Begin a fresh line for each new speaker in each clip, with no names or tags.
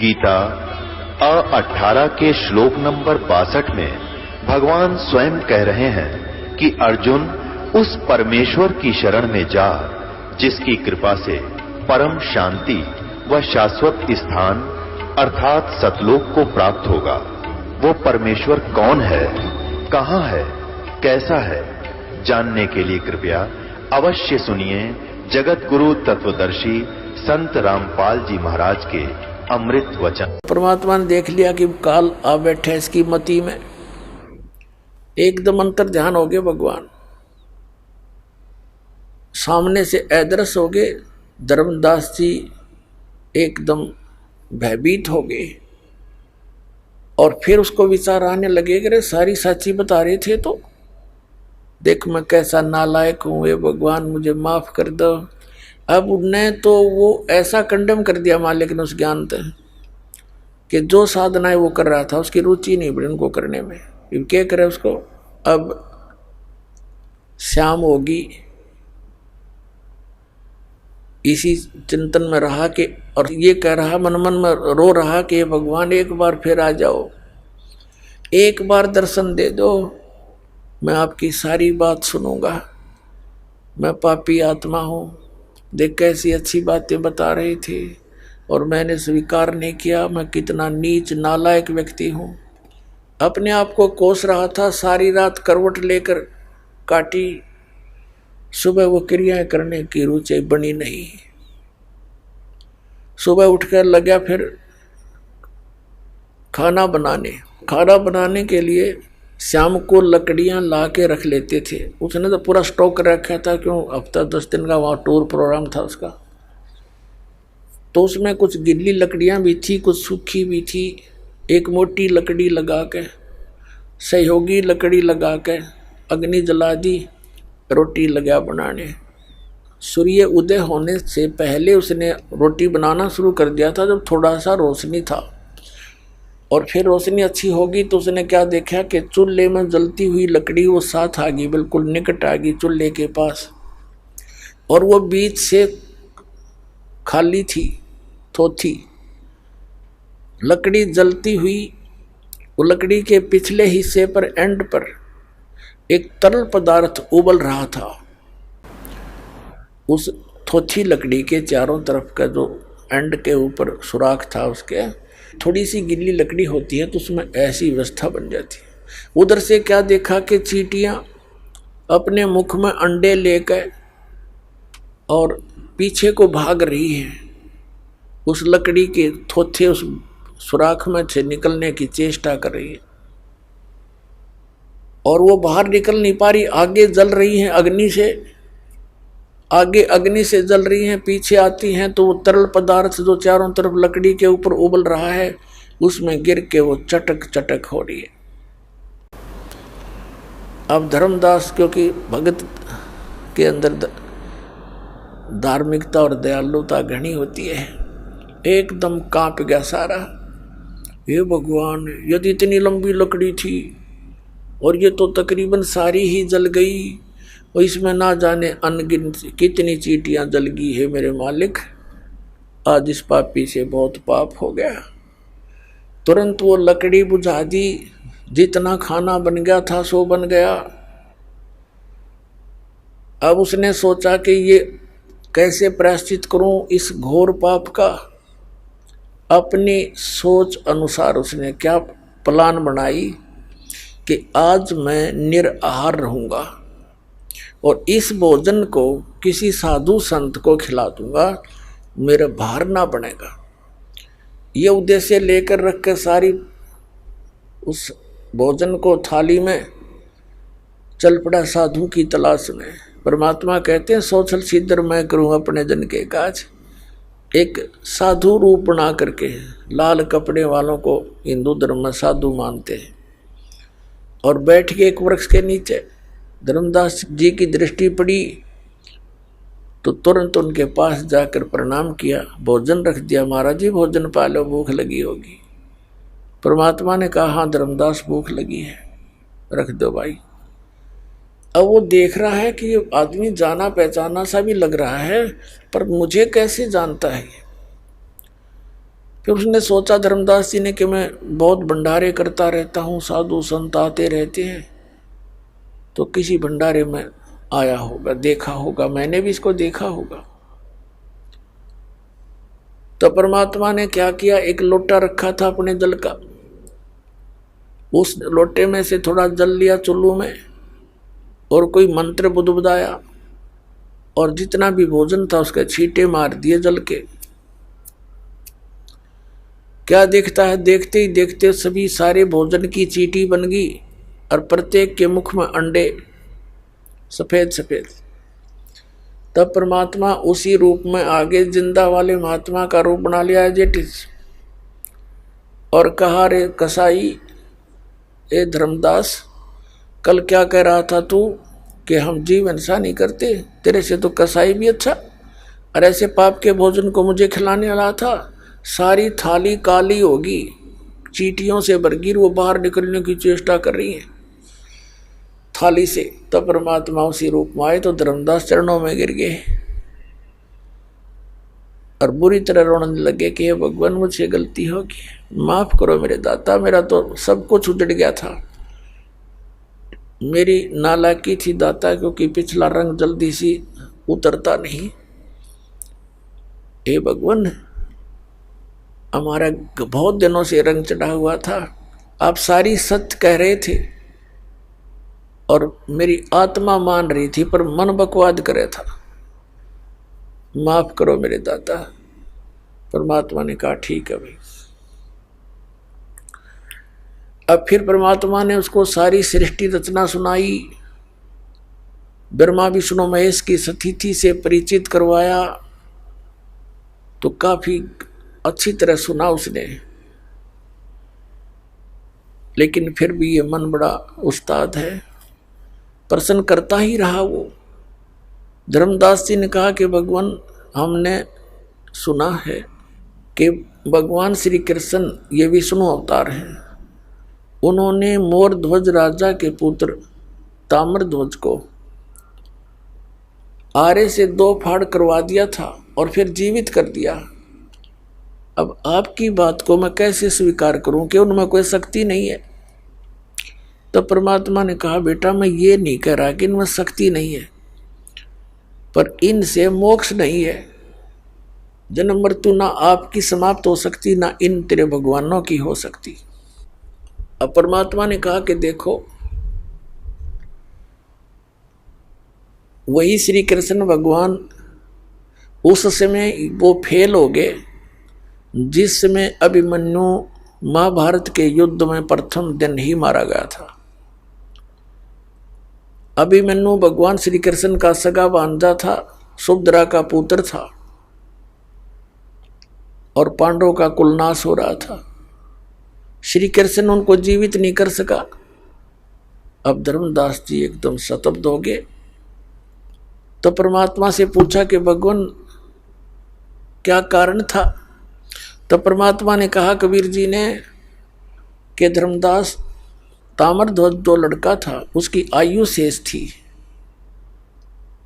गीता 18 के श्लोक नंबर 62 में भगवान स्वयं कह रहे हैं कि अर्जुन उस परमेश्वर की शरण में जा जिसकी कृपा से परम शांति व शाश्वत स्थान अर्थात सतलोक को प्राप्त होगा। वो परमेश्वर कौन है, कहां है, कैसा है, जानने के लिए कृपया अवश्य सुनिए जगत गुरु तत्वदर्शी संत रामपाल जी महाराज के अमृत वचन।
परमात्मा ने देख लिया कि काल आ बैठे इसकी मति में, एकदम अंतर ध्यान हो गए भगवान, सामने से अदृश्य हो गए। धर्मदास जी एकदम भयभीत हो गए और फिर उसको विचार आने लगे कि सारी सच्ची बता रहे थे तो देख मैं कैसा नालायक हूं, ये भगवान मुझे माफ कर दो। अब उनने तो वो ऐसा कंडम कर दिया मालिक ने उस ज्ञान से कि जो साधनाएं वो कर रहा था उसकी रुचि नहीं बढ़ी उनको करने में। क्या करे उसको, अब शाम होगी इसी चिंतन में रहा कि, और ये कह रहा मन मन में रो रहा कि भगवान एक बार फिर आ जाओ, एक बार दर्शन दे दो, मैं आपकी सारी बात सुनूंगा। मैं पापी आत्मा हूँ, देख कैसी अच्छी बातें बता रहे थे और मैंने स्वीकार नहीं किया। मैं कितना नीच नालायक व्यक्ति हूँ। अपने आप को कोस रहा था, सारी रात करवट लेकर काटी, सुबह वो क्रियाएं करने की रुचि बनी नहीं। सुबह उठकर लगा फिर खाना बनाने के लिए शाम को लकड़ियां ला के रख लेते थे। उसने तो पूरा स्टॉक रखा था, क्यों हफ्ता 10 दिन का वहाँ टूर प्रोग्राम था उसका। तो उसमें कुछ गिल्ली लकड़ियां भी थी, कुछ सूखी भी थी। एक मोटी लकड़ी लगा के, सहयोगी लकड़ी लगा के अग्नि जला दी, रोटी लगा बनाने। सूर्य उदय होने से पहले उसने रोटी बनाना शुरू कर दिया था जब थोड़ा सा रोशनी था, और फिर रोशनी अच्छी होगी तो उसने क्या देखा कि चूल्हे में जलती हुई लकड़ी वो साथ आ गई, बिल्कुल निकट आ गई चूल्हे के पास, और वो बीच से खाली थी, थोथी लकड़ी जलती हुई। वो लकड़ी के पिछले हिस्से पर एंड पर एक तरल पदार्थ उबल रहा था। उस थोथी लकड़ी के चारों तरफ का जो एंड के ऊपर सुराख था, उसके थोड़ी सी गिल्ली लकड़ी होती है तो उसमें ऐसी व्यवस्था बन जाती है। उधर से क्या देखा कि चींटियां अपने मुख में अंडे लेकर और पीछे को भाग रही हैं, उस लकड़ी के थोथे उस सुराख में से निकलने की चेष्टा कर रही है, और वो बाहर निकल नहीं पा रही। आगे जल रही हैं अग्नि से, आगे अग्नि से जल रही हैं, पीछे आती हैं तो वो तरल पदार्थ जो चारों तरफ लकड़ी के ऊपर उबल रहा है उसमें गिर के वो चटक चटक हो रही है। अब धर्मदास, क्योंकि भगत के अंदर धार्मिकता और दयालुता घनी होती है, एकदम कांप गया सारा। ये भगवान, यदि इतनी लंबी लकड़ी थी और ये तो तकरीबन सारी ही जल गई, और इसमें ना जाने अनगिनत कितनी चींटियां जल गई है मेरे मालिक, आज इस पापी से बहुत पाप हो गया। तुरंत वो लकड़ी बुझा दी, जितना खाना बन गया था सो बन गया। अब उसने सोचा कि ये कैसे प्रायश्चित करूं इस घोर पाप का। अपनी सोच अनुसार उसने क्या प्लान बनाई कि आज मैं निराहार रहूंगा और इस भोजन को किसी साधु संत को खिला दूंगा, मेरा भार ना बनेगा। ये उद्देश्य लेकर रख कर सारी उस भोजन को थाली में चल पड़ा साधु की तलाश में। परमात्मा कहते हैं सोचल सिद्धर मैं करूं अपने जन के काज। एक साधु रूप बना करके, लाल कपड़े वालों को हिंदू धर्म में साधु मानते हैं, और बैठ के एक वृक्ष के नीचे धर्मदास जी की दृष्टि पड़ी तो तुरंत उनके पास जाकर प्रणाम किया, भोजन रख दिया। महाराज जी भोजन पा लो, भूख लगी होगी। परमात्मा ने कहा हाँ धर्मदास भूख लगी है, रख दो भाई। अब वो देख रहा है कि ये आदमी जाना पहचाना सा भी लग रहा है, पर मुझे कैसे जानता है। फिर उसने सोचा धर्मदास जी ने कि मैं बहुत भंडारे करता रहता हूँ, साधु संत आते रहते हैं, तो किसी भंडारे में आया होगा, देखा होगा, मैंने भी इसको देखा होगा। तो परमात्मा ने क्या किया, एक लोटा रखा था अपने जल का, उस लोटे में से थोड़ा जल लिया चुल्लू में और कोई मंत्र बुदबुदाया और जितना भी भोजन था उसके छींटे मार दिए जल के। क्या देखता है, देखते ही देखते सभी सारे भोजन की चींटी बन गई और प्रत्येक के मुख में अंडे सफेद सफेद। तब परमात्मा उसी रूप में आगे जिंदा वाले महात्मा का रूप बना लिया जेठिस और कहा, रे कसाई, ए धर्मदास, कल क्या कह रहा था तू कि हम जीव हिंसा नहीं करते, तेरे से तो कसाई भी अच्छा, और ऐसे पाप के भोजन को मुझे खिलाने वाला था। सारी थाली काली होगी, चींटियों से भरगी, वो बाहर निकलने की चेष्टा कर रही है थाली से। तब परमात्मा उसी रूप में आए तो धर्मदास चरणों में गिर गए और बुरी तरह रोने लगे कि हे भगवान, मुझसे गलती होगी, माफ करो मेरे दाता, मेरा तो सब कुछ उजड़ गया था, मेरी नालायकी थी दाता, क्योंकि पिछला रंग जल्दी सी उतरता नहीं। हे भगवान, हमारा बहुत दिनों से रंग चढ़ा हुआ था, आप सारी सत्य कह रहे थे और मेरी आत्मा मान रही थी, पर मन बकवाद करे था, माफ करो मेरे दाता। परमात्मा ने कहा ठीक है भाई। अब फिर परमात्मा ने उसको सारी सृष्टि रचना सुनाई, ब्रह्मा विष्णु महेश की स्थिति से परिचित करवाया, तो काफी अच्छी तरह सुना उसने। लेकिन फिर भी ये मन बड़ा उस्ताद है, प्रश्न करता ही रहा वो। धर्मदास जी ने कहा कि भगवान, हमने सुना है कि भगवान श्री कृष्ण ये विष्णु अवतार हैं, उन्होंने मोर ध्वज राजा के पुत्र ताम्र ध्वज को आरे से 2 फाड़ करवा दिया था और फिर जीवित कर दिया। अब आपकी बात को मैं कैसे स्वीकार करूं कि उनमें कोई शक्ति नहीं है? तो परमात्मा ने कहा, बेटा मैं ये नहीं कह रहा कि इनमें शक्ति नहीं है, पर इनसे मोक्ष नहीं है, जन्म मृत्यु ना आपकी समाप्त हो सकती, ना इन तेरे भगवानों की हो सकती। अब परमात्मा ने कहा कि देखो, वही श्री कृष्ण भगवान उस समय वो फेल हो गए जिस समय अभिमन्यु महाभारत के युद्ध में प्रथम दिन ही मारा गया था। अभिमन्यु भगवान श्री कृष्ण का सगा भांजा था, सुभद्रा का पुत्र था और पांडवों का कुलनाश हो रहा था। श्री कृष्ण उनको जीवित नहीं कर सका। अब धर्मदास जी एकदम शतब्द हो गए, तो परमात्मा से पूछा कि भगवान क्या कारण था? तो परमात्मा ने कहा कबीर जी ने कि धर्मदास, ताम्रध्वज जो लड़का था उसकी आयु शेष थी,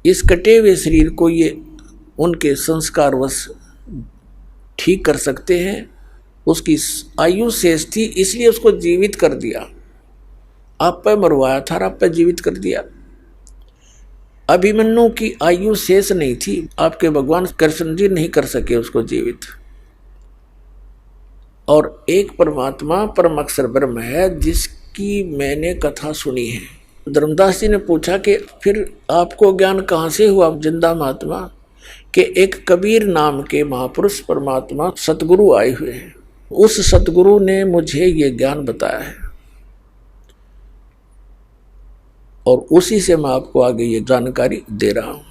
इस कटे हुए शरीर को ये उनके संस्कारवश ठीक कर सकते हैं, उसकी आयु शेष थी इसलिए उसको जीवित कर दिया। आप पे मरवाया था, आप पे जीवित कर दिया। अभिमन्यु की आयु शेष नहीं थी, आपके भगवान कृष्ण जी नहीं कर सके उसको जीवित। और एक परमात्मा परम अक्षर ब्रह्म है जिसकी मैंने कथा सुनी है। धर्मदास जी ने पूछा कि फिर आपको ज्ञान कहाँ से हुआ जिंदा महात्मा? कि एक कबीर नाम के महापुरुष परमात्मा सतगुरु आए हुए हैं, उस सतगुरु ने मुझे ये ज्ञान बताया है और उसी से मैं आपको आगे ये जानकारी दे रहा हूं।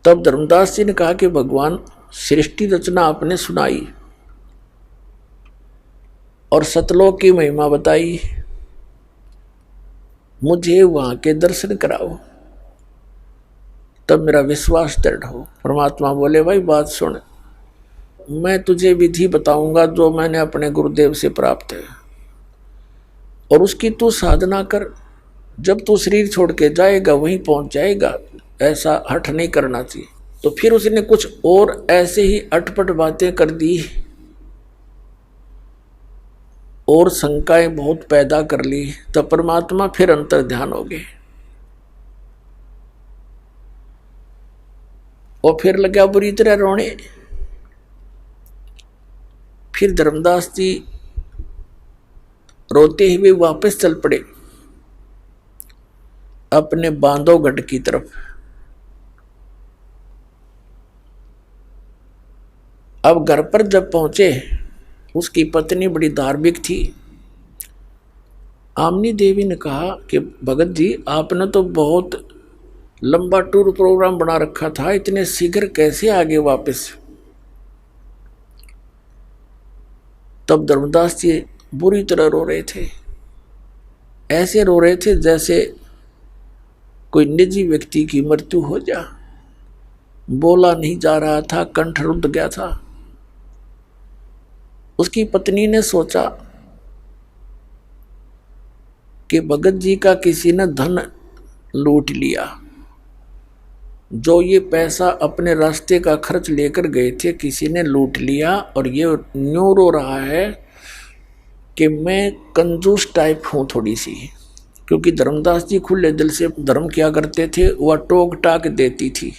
तब धर्मदास जी ने कहा कि भगवान, सृष्टि रचना आपने सुनाई और सतलोक की महिमा बताई, मुझे वहां के दर्शन कराओ, तब मेरा विश्वास दृढ़ हो। परमात्मा बोले, भाई बात सुन, मैं तुझे विधि बताऊंगा जो मैंने अपने गुरुदेव से प्राप्त है और उसकी तू साधना कर। जब तू शरीर छोड़ के जाएगा वहीं पहुंच जाएगा, ऐसा हठ नहीं करना चाहिए। तो फिर उसने कुछ और ऐसे ही अटपट बातें कर दी और शंकाएं बहुत पैदा कर ली, तब परमात्मा फिर अंतर ध्यान हो गए और फिर लगा बुरी तरह रोने। फिर धर्मदास जी रोते हुए वापस चल पड़े अपने बांधवगढ़ की तरफ। अब घर पर जब पहुंचे, उसकी पत्नी बड़ी धार्मिक थी। आमनी देवी ने कहा कि भगत जी, आपने तो बहुत लंबा टूर प्रोग्राम बना रखा था, इतने शीघ्र कैसे आगे वापस? तब धर्मदास जी बुरी तरह रो रहे थे। ऐसे रो रहे थे जैसे कोई निजी व्यक्ति की मृत्यु हो जा। बोला नहीं जा रहा था, कंठ रुंध गया था। उसकी पत्नी ने सोचा कि भगत जी का किसी ने धन लूट लिया। जो ये पैसा अपने रास्ते का खर्च लेकर गए थे, किसी ने लूट लिया और ये न्यू रो रहा है कि मैं कंजूस टाइप हूँ थोड़ी सी। क्योंकि धर्मदास जी खुले दिल से धर्म किया करते थे, वह टोक टाक देती थी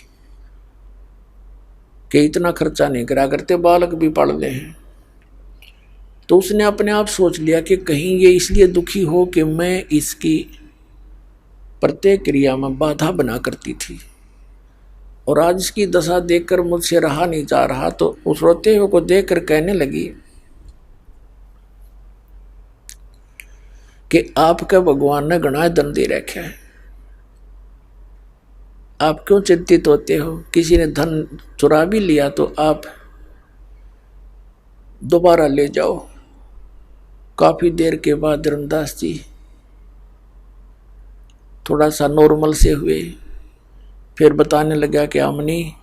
कि इतना खर्चा नहीं करा करते, बालक भी पढ़ ले हैं। तो उसने अपने आप सोच लिया कि कहीं ये इसलिए दुखी हो कि मैं इसकी प्रत्येक क्रिया में बाधा बना करती थी और आज इसकी दशा देखकर मुझसे रहा नहीं जा रहा। तो उस रोते हुए को देखकर कहने लगी कि आपका भगवान ने घना दंड दे रखा है, आप क्यों चिंतित होते हो? किसी ने धन चुरा भी लिया तो आप दोबारा ले जाओ। काफी देर के बाद धर्मदास जी थोड़ा सा नॉर्मल से हुए। फिर बताने लगा कि आमनी,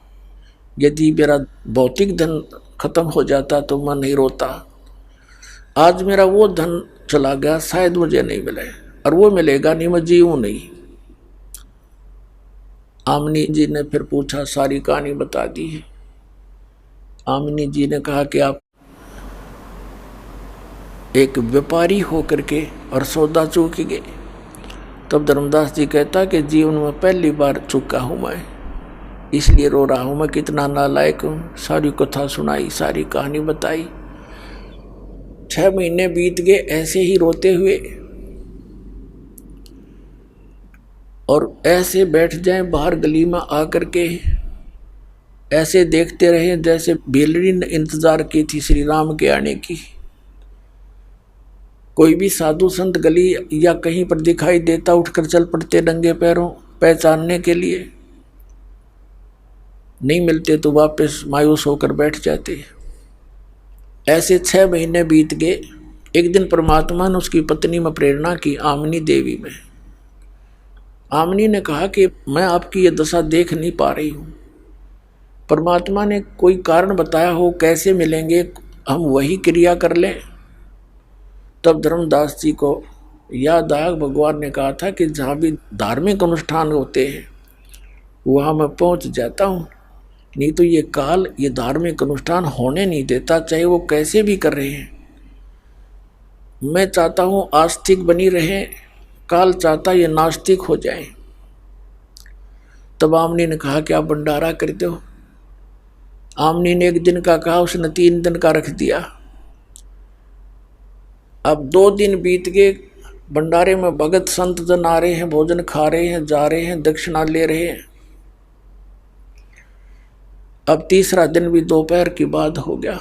यदि मेरा भौतिक धन खत्म हो जाता तो मैं नहीं रोता। आज मेरा वो धन चला गया, शायद मुझे नहीं मिले, और वो मिलेगा नहीं, मैं जीऊं नहीं। आमनी जी ने फिर पूछा, सारी कहानी बता दी है। आमनी जी ने कहा कि आप एक व्यापारी होकर के और सौदा चूक गए। तब धर्मदास जी कहता कि जीवन में पहली बार चुका हूं मैं, इसलिए रो रहा हूं। मैं कितना नालायक हूं। सारी कथा सुनाई, सारी कहानी बताई। 6 महीने बीत गए ऐसे ही रोते हुए, और ऐसे बैठ जाए बाहर गली में आकर के, ऐसे देखते रहे जैसे बेलड़ी ने इंतजार की थी श्री राम के आने की। कोई भी साधु संत गली या कहीं पर दिखाई देता, उठकर चल पड़ते नंगे पैरों पहचानने के लिए। नहीं मिलते तो वापस मायूस होकर बैठ जाते। ऐसे 6 महीने बीत गए। एक दिन परमात्मा ने उसकी पत्नी में प्रेरणा की, आमनी देवी में। आमनी ने कहा कि मैं आपकी ये दशा देख नहीं पा रही हूँ। परमात्मा ने कोई कारण बताया हो, कैसे मिलेंगे, हम वही क्रिया कर लें। तब धर्मदास जी को याद आया, भगवान ने कहा था कि जहाँ भी धार्मिक अनुष्ठान होते हैं वहाँ मैं पहुँच जाता हूँ, नहीं तो ये काल ये धार्मिक अनुष्ठान होने नहीं देता, चाहे वो कैसे भी कर रहे हैं। मैं चाहता हूँ आस्तिक बनी रहे, काल चाहता ये नास्तिक हो जाए। तब आमनी ने कहा कि आप भंडारा कर दो। आमनी ने 1 दिन का कहा, उसने 3 दिन का रख दिया। अब 2 दिन बीत गए। भंडारे में भगत संत जन आ रहे हैं, भोजन खा रहे हैं, जा रहे हैं, दक्षिणा ले रहे हैं। अब तीसरा दिन भी दोपहर की बात हो गया।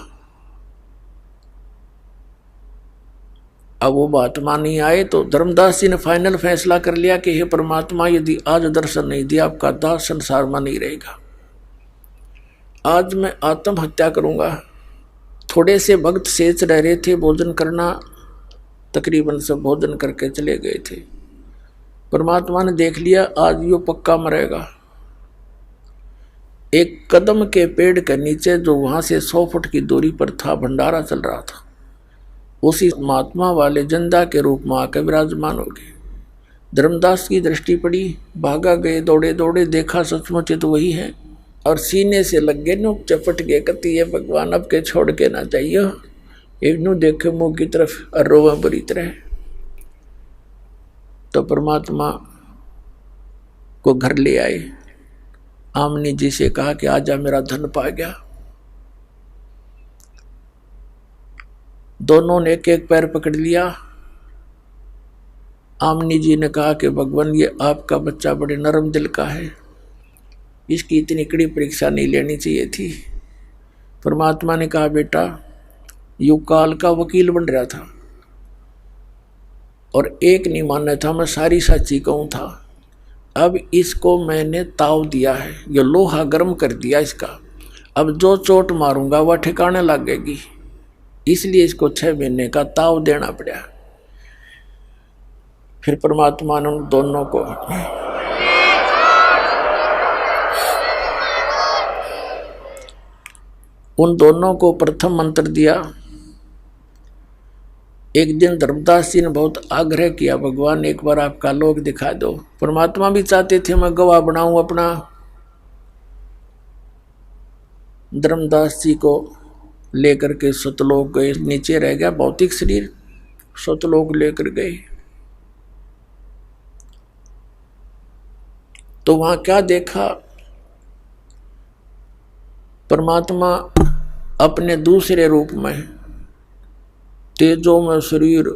अब वो महात्मा नहीं आए तो धर्मदास जी ने फाइनल फैसला कर लिया कि हे परमात्मा, यदि आज दर्शन नहीं दिया, आपका दास संसार में नहीं रहेगा। आज मैं आत्महत्या करूंगा। थोड़े से भक्त शेष रह रहे थे भोजन करना, तकरीबन सब भोजन करके चले गए थे। परमात्मा ने देख लिया आज यो पक्का मरेगा। एक कदम के पेड़ के नीचे, जो वहां से 100 फुट की दूरी पर था, भंडारा चल रहा था। उसी महात्मा वाले जंदा के रूप में आकर विराजमान हो गए। धर्मदास की दृष्टि पड़ी, भागा गए, दौड़े दौड़े, देखा सचमुच तो वही है, और सीने से लग गए, नुक चपट गए, कति ये भगवान अब के छोड़ के ना जाइए, इन्हों देखे मुंह की तरफ और रोवा बुरी तरह। तो परमात्मा को घर ले आए। आमनी जी से कहा कि आजा मेरा धन पा गया। दोनों ने एक एक पैर पकड़ लिया। आमनी जी ने कहा कि भगवान ये आपका बच्चा बड़े नरम दिल का है, इसकी इतनी कड़ी परीक्षा नहीं लेनी चाहिए थी। परमात्मा ने कहा बेटा युग काल का वकील बन रहा था और एक नहीं मानना था, मैं सारी सच्ची कहूं था। अब इसको मैंने ताव दिया है, ये लोहा गर्म कर दिया इसका। अब जो चोट मारूंगा वह ठिकाने लगेगी, इसलिए इसको 6 महीने का ताव देना पड़ा। फिर परमात्मा ने उन दोनों को प्रथम मंत्र दिया। एक दिन धर्मदास जी ने बहुत आग्रह किया, भगवान एक बार आपका लोक दिखा दो। परमात्मा भी चाहते थे मैं गवाह बनाऊं अपना। धर्मदास जी को लेकर के सतलोक गए, नीचे रह गया भौतिक शरीर, सतलोक लेकर गए। तो वहां क्या देखा, परमात्मा अपने दूसरे रूप में तेजो में शरीर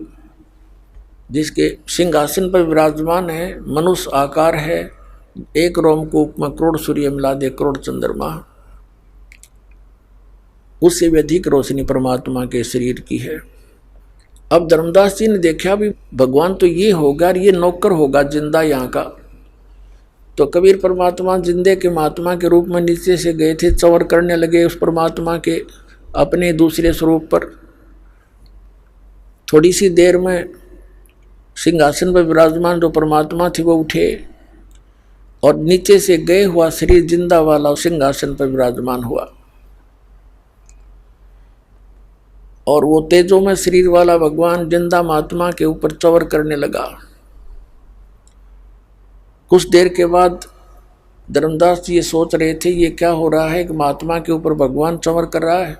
जिसके सिंहासन पर विराजमान है, मनुष्य आकार है, एक रोमकूप में करोड़ सूर्य मिला दे करोड़ चंद्रमा, उससे भी अधिक रोशनी परमात्मा के शरीर की है। अब धर्मदास जी ने देखा भी भगवान तो ये होगा, ये नौकर होगा जिंदा यहाँ का। तो कबीर परमात्मा जिंदे के महात्मा के रूप में नीचे से गए थे, चवर करने लगे उस परमात्मा के अपने दूसरे स्वरूप पर। थोड़ी सी देर में सिंहासन पर विराजमान जो परमात्मा थे वो उठे और नीचे से गए हुआ शरीर जिंदा वाला सिंहासन पर विराजमान हुआ। और वो तेजो में शरीर वाला भगवान जिंदा महात्मा के ऊपर चवर करने लगा। कुछ देर के बाद धर्मदास जी ये सोच रहे थे ये क्या हो रहा है कि महात्मा के ऊपर भगवान चवर कर रहा है।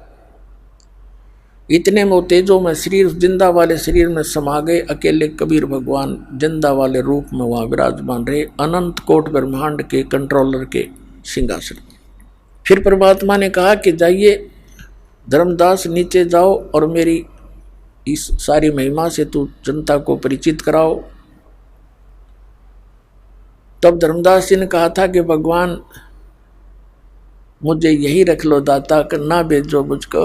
इतने में तेजो में शरीर जिंदा वाले शरीर में समा गए। अकेले कबीर भगवान जिंदा वाले रूप में वहां विराजमान रहे, अनंत कोट ब्रह्मांड के कंट्रोलर के सिंहासन। फिर परमात्मा ने कहा कि जाइए धर्मदास नीचे जाओ और मेरी इस सारी महिमा से तू जनता को परिचित कराओ। तब धर्मदास जी ने कहा था कि भगवान मुझे यही रख लो दाता, ना भेजो मुझको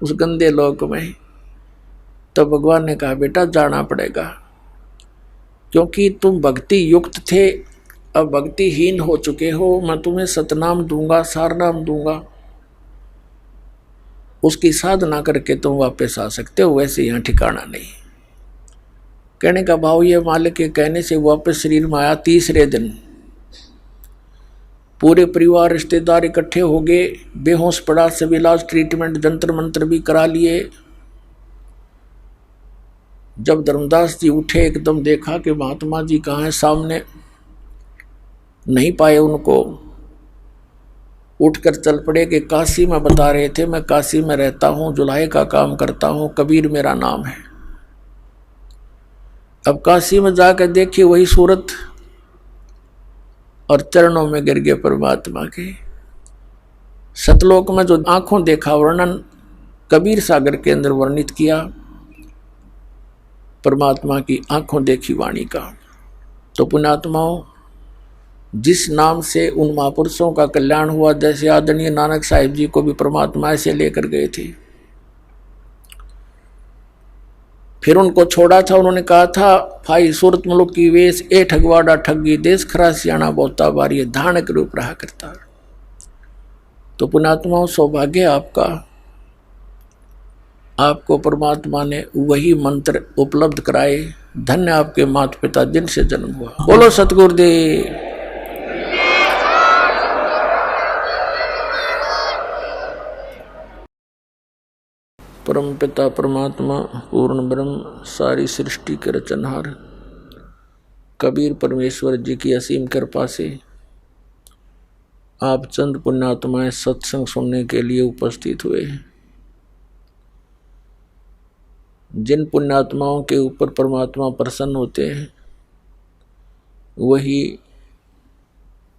उस गंदे लोक में। तो भगवान ने कहा बेटा जाना पड़ेगा, क्योंकि तुम भक्ति युक्त थे, अब भक्तिहीन हो चुके हो। मैं तुम्हें सतनाम दूंगा, सारनाम दूंगा, उसकी साधना करके तुम वापस आ सकते हो, वैसे यहाँ ठिकाना नहीं। कहने का भाव ये मालिक के कहने से वापस शरीर में आया। तीसरे दिन पूरे परिवार रिश्तेदार इकट्ठे हो गए, बेहोश पड़ा, सब इलाज ट्रीटमेंट जंतर मंत्र भी करा लिए। जब धर्मदास जी उठे एकदम देखा कि महात्मा जी कहाँ हैं, सामने नहीं पाए उनको। उठकर चल पड़े कि काशी में बता रहे थे, मैं काशी में रहता हूँ, जुलाहे का काम करता हूँ, कबीर मेरा नाम है। अब काशी में जाकर देखिए वही सूरत और चरणों में गिर गए परमात्मा के। सतलोक में जो आंखों देखा वर्णन कबीर सागर के अंदर वर्णित किया, परमात्मा की आंखों देखी वाणी का। तो पुण्यात्माओं, जिस नाम से उन महापुरुषों का कल्याण हुआ, जैसे आदरणीय नानक साहिब जी को भी परमात्मा ऐसे लेकर गए थे। फिर उनको छोड़ा था, उन्होंने कहा था भाई सूरत मुल्क की वेश ए ठगवाड़ा ठगी, देश खरा सियाणा बोता बारी, धान के रूप रहा करता। तो पुण्यात्माओं सौभाग्य आपका, आपको परमात्मा ने वही मंत्र उपलब्ध कराए। धन्य आपके माता पिता जिनसे जन्म हुआ। बोलो सतगुरुदेव। परम पिता परमात्मा पूर्ण ब्रह्म सारी सृष्टि के रचनहार कबीर परमेश्वर जी की असीम कृपा से आप चंद पुण्यात्माएं सत्संग सुनने के लिए उपस्थित हुए हैं। जिन पुण्यात्माओं के ऊपर परमात्मा प्रसन्न होते हैं वही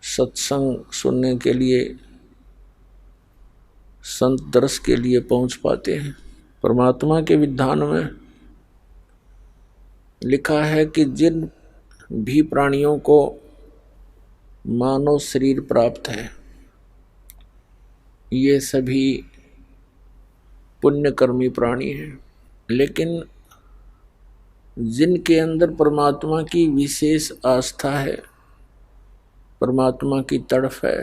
सत्संग सुनने के लिए, संत दर्श के लिए पहुंच पाते हैं। परमात्मा के विधान में लिखा है कि जिन भी प्राणियों को मानव शरीर प्राप्त है ये सभी पुण्यकर्मी प्राणी हैं, लेकिन जिनके अंदर परमात्मा की विशेष आस्था है, परमात्मा की तड़फ है,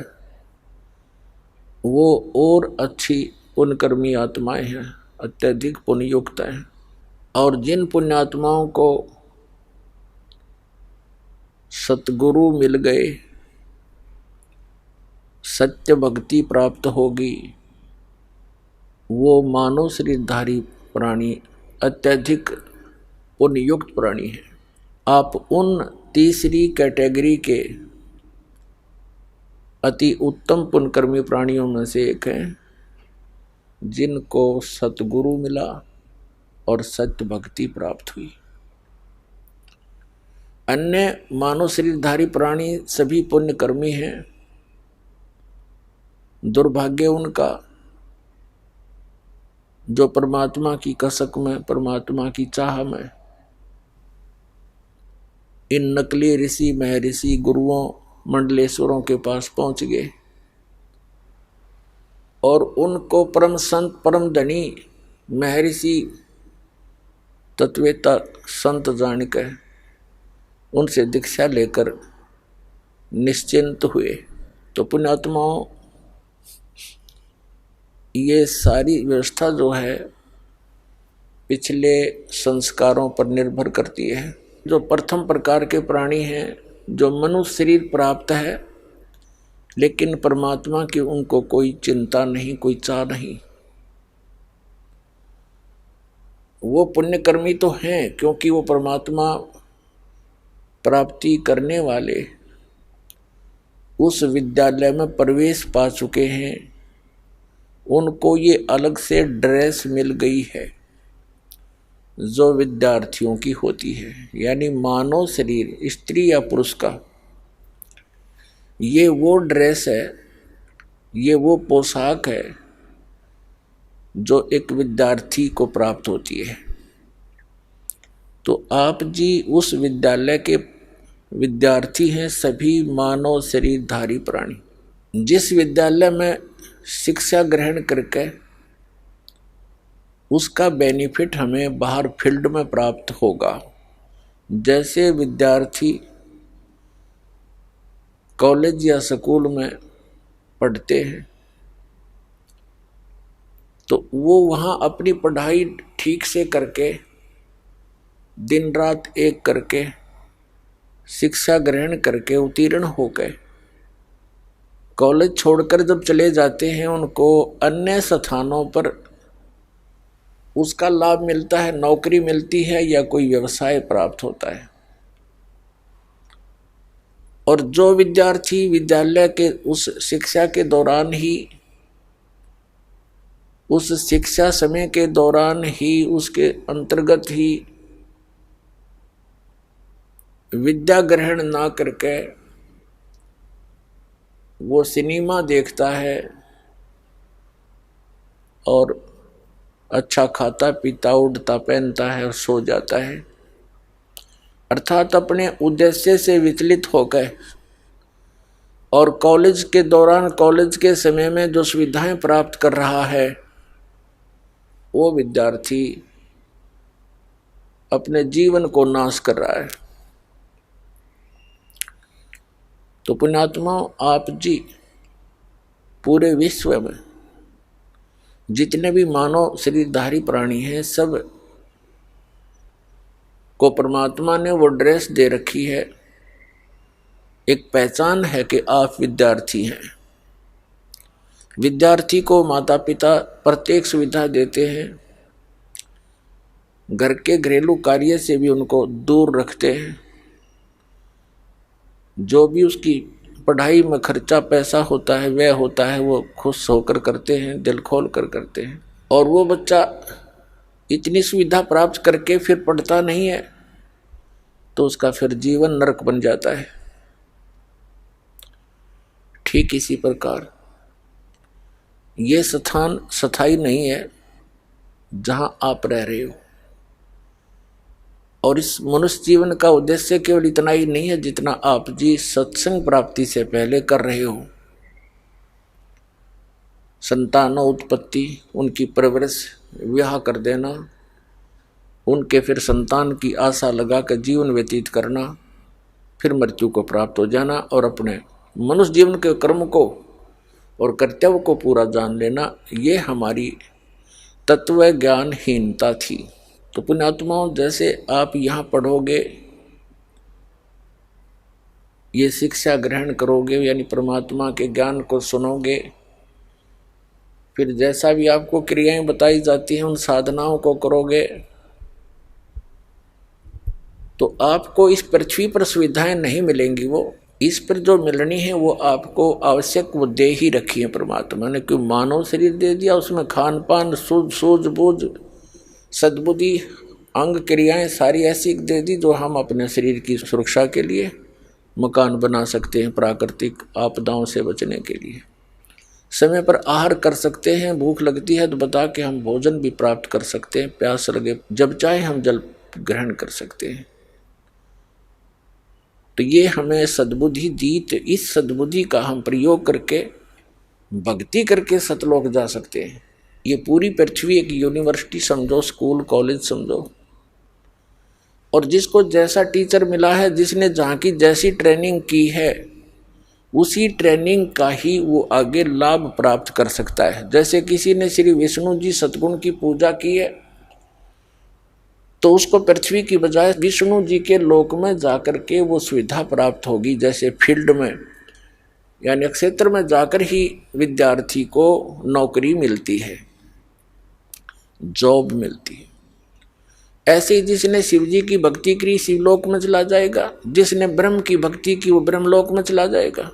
वो और अच्छी पुण्यकर्मी आत्माएं हैं, अत्यधिक पुण्ययुक्त हैं। और जिन पुण्यात्माओं को सतगुरु मिल गए, सत्य भक्ति प्राप्त होगी, वो मानव शरीरधारी प्राणी अत्यधिक पुण्ययुक्त प्राणी है। आप उन तीसरी कैटेगरी के अति उत्तम पुण्यकर्मी प्राणियों में से एक हैं जिनको सतगुरु मिला और सत्य भक्ति प्राप्त हुई। अन्य मानव शरीरधारी प्राणी सभी पुण्यकर्मी हैं। दुर्भाग्य उनका जो परमात्मा की कसक में, परमात्मा की चाह में इन नकली ऋषि महर्षि गुरुओं मंडलेश्वरों के पास पहुंच गए और उनको परम संत परम धनी महर्षि तत्वेता संत जानकर उनसे दीक्षा लेकर निश्चिंत हुए। तो पुण्यात्माओं, ये सारी व्यवस्था जो है पिछले संस्कारों पर निर्भर करती है। जो प्रथम प्रकार के प्राणी हैं, जो मनुष्य शरीर प्राप्त है लेकिन परमात्मा की उनको कोई चिंता नहीं, कोई चाह नहीं, वो पुण्यकर्मी तो हैं क्योंकि वो परमात्मा प्राप्ति करने वाले उस विद्यालय में प्रवेश पा चुके हैं। उनको ये अलग से ड्रेस मिल गई है जो विद्यार्थियों की होती है, यानी मानव शरीर स्त्री या पुरुष का ये वो ड्रेस है, ये वो पोशाक है जो एक विद्यार्थी को प्राप्त होती है। तो आप जी उस विद्यालय के विद्यार्थी हैं, सभी मानव शरीरधारी प्राणी। जिस विद्यालय में शिक्षा ग्रहण करके उसका बेनिफिट हमें बाहर फील्ड में प्राप्त होगा। जैसे विद्यार्थी कॉलेज या स्कूल में पढ़ते हैं तो वो वहाँ अपनी पढ़ाई ठीक से करके दिन रात एक करके शिक्षा ग्रहण करके उत्तीर्ण होकर कॉलेज छोड़कर जब चले जाते हैं उनको अन्य स्थानों पर उसका लाभ मिलता है, नौकरी मिलती है या कोई व्यवसाय प्राप्त होता है। और जो विद्यार्थी विद्यालय के उस शिक्षा के दौरान ही, उस शिक्षा समय के दौरान ही, उसके अंतर्गत ही विद्या ग्रहण ना करके वो सिनेमा देखता है और अच्छा खाता पीता उड़ता पहनता है और सो जाता है, अर्थात अपने उद्देश्य से विचलित होकर, और कॉलेज के दौरान कॉलेज के समय में जो सुविधाएं प्राप्त कर रहा है वो विद्यार्थी अपने जीवन को नाश कर रहा है। तो पुण्यात्मा, आप जी पूरे विश्व में जितने भी मानव शरीरधारी प्राणी हैं सब को परमात्मा ने वो ड्रेस दे रखी है, एक पहचान है कि आप विद्यार्थी हैं। विद्यार्थी को माता पिता प्रत्येक सुविधा देते हैं, घर के घरेलू कार्य से भी उनको दूर रखते हैं, जो भी उसकी पढ़ाई में खर्चा पैसा होता है व्यय होता है वो खुश होकर करते हैं, दिल खोल कर करते हैं। और वो बच्चा इतनी सुविधा प्राप्त करके फिर पढ़ता नहीं है तो उसका फिर जीवन नरक बन जाता है। ठीक इसी प्रकार ये स्थान स्थायी नहीं है जहां आप रह रहे हो, और इस मनुष्य जीवन का उद्देश्य केवल इतना ही नहीं है जितना आप जी सत्संग प्राप्ति से पहले कर रहे हो। संतान उत्पत्ति, उनकी परवरिश, विवाह कर देना, उनके फिर संतान की आशा लगाकर जीवन व्यतीत करना, फिर मृत्यु को प्राप्त हो जाना और अपने मनुष्य जीवन के कर्म को और कर्तव्य को पूरा जान लेना, ये हमारी तत्व ज्ञानहीनता थी। तो पुण्यात्माओं, जैसे आप यहाँ पढ़ोगे, ये शिक्षा ग्रहण करोगे, यानी परमात्मा के ज्ञान को सुनोगे, फिर जैसा भी आपको क्रियाएं बताई जाती हैं उन साधनाओं को करोगे, तो आपको इस पृथ्वी पर सुविधाएं नहीं मिलेंगी। वो इस पर जो मिलनी है वो आपको आवश्यक वो दे ही रखी है परमात्मा ने। क्यों मानव शरीर दे दिया, उसमें खान पान, सूझबूझ, सद्बुद्धि, अंग क्रियाएं सारी ऐसी दे दी जो हम अपने शरीर की सुरक्षा के लिए मकान बना सकते हैं, प्राकृतिक आपदाओं से बचने के लिए समय पर आहार कर सकते हैं, भूख लगती है तो बता के हम भोजन भी प्राप्त कर सकते हैं, प्यास लगे जब चाहे हम जल ग्रहण कर सकते हैं। तो ये हमें सद्बुद्धि दी, तो इस सद्बुद्धि का हम प्रयोग करके भक्ति करके सतलोक जा सकते हैं। ये पूरी पृथ्वी एक यूनिवर्सिटी समझो, स्कूल कॉलेज समझो, और जिसको जैसा टीचर मिला है, जिसने जहाँ की जैसी ट्रेनिंग की है, उसी ट्रेनिंग का ही वो आगे लाभ प्राप्त कर सकता है। जैसे किसी ने श्री विष्णु जी सतगुण की पूजा की है तो उसको पृथ्वी की बजाय विष्णु जी के लोक में जाकर के वो सुविधा प्राप्त होगी। जैसे फील्ड में यानी क्षेत्र में जाकर ही विद्यार्थी को नौकरी मिलती है, जॉब मिलती है। ऐसे ही जिसने शिव जी की भक्ति की शिवलोक में चला जाएगा, जिसने ब्रह्म की भक्ति की वो ब्रह्मलोक में चला जाएगा,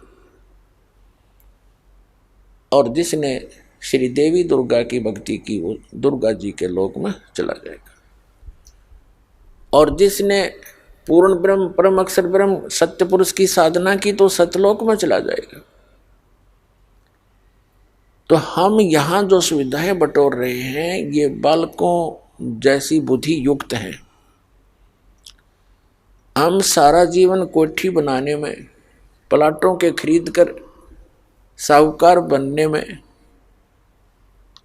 और जिसने श्री देवी दुर्गा की भक्ति की वो दुर्गा जी के लोक में चला जाएगा, और जिसने पूर्ण ब्रह्म परम अक्षर ब्रह्म सत्य पुरुष की साधना की तो सतलोक में चला जाएगा। तो हम यहाँ जो सुविधाएं बटोर रहे हैं ये बालकों जैसी बुद्धि युक्त हैं। हम सारा जीवन कोठी बनाने में, प्लाटों के खरीद कर साहूकार बनने में,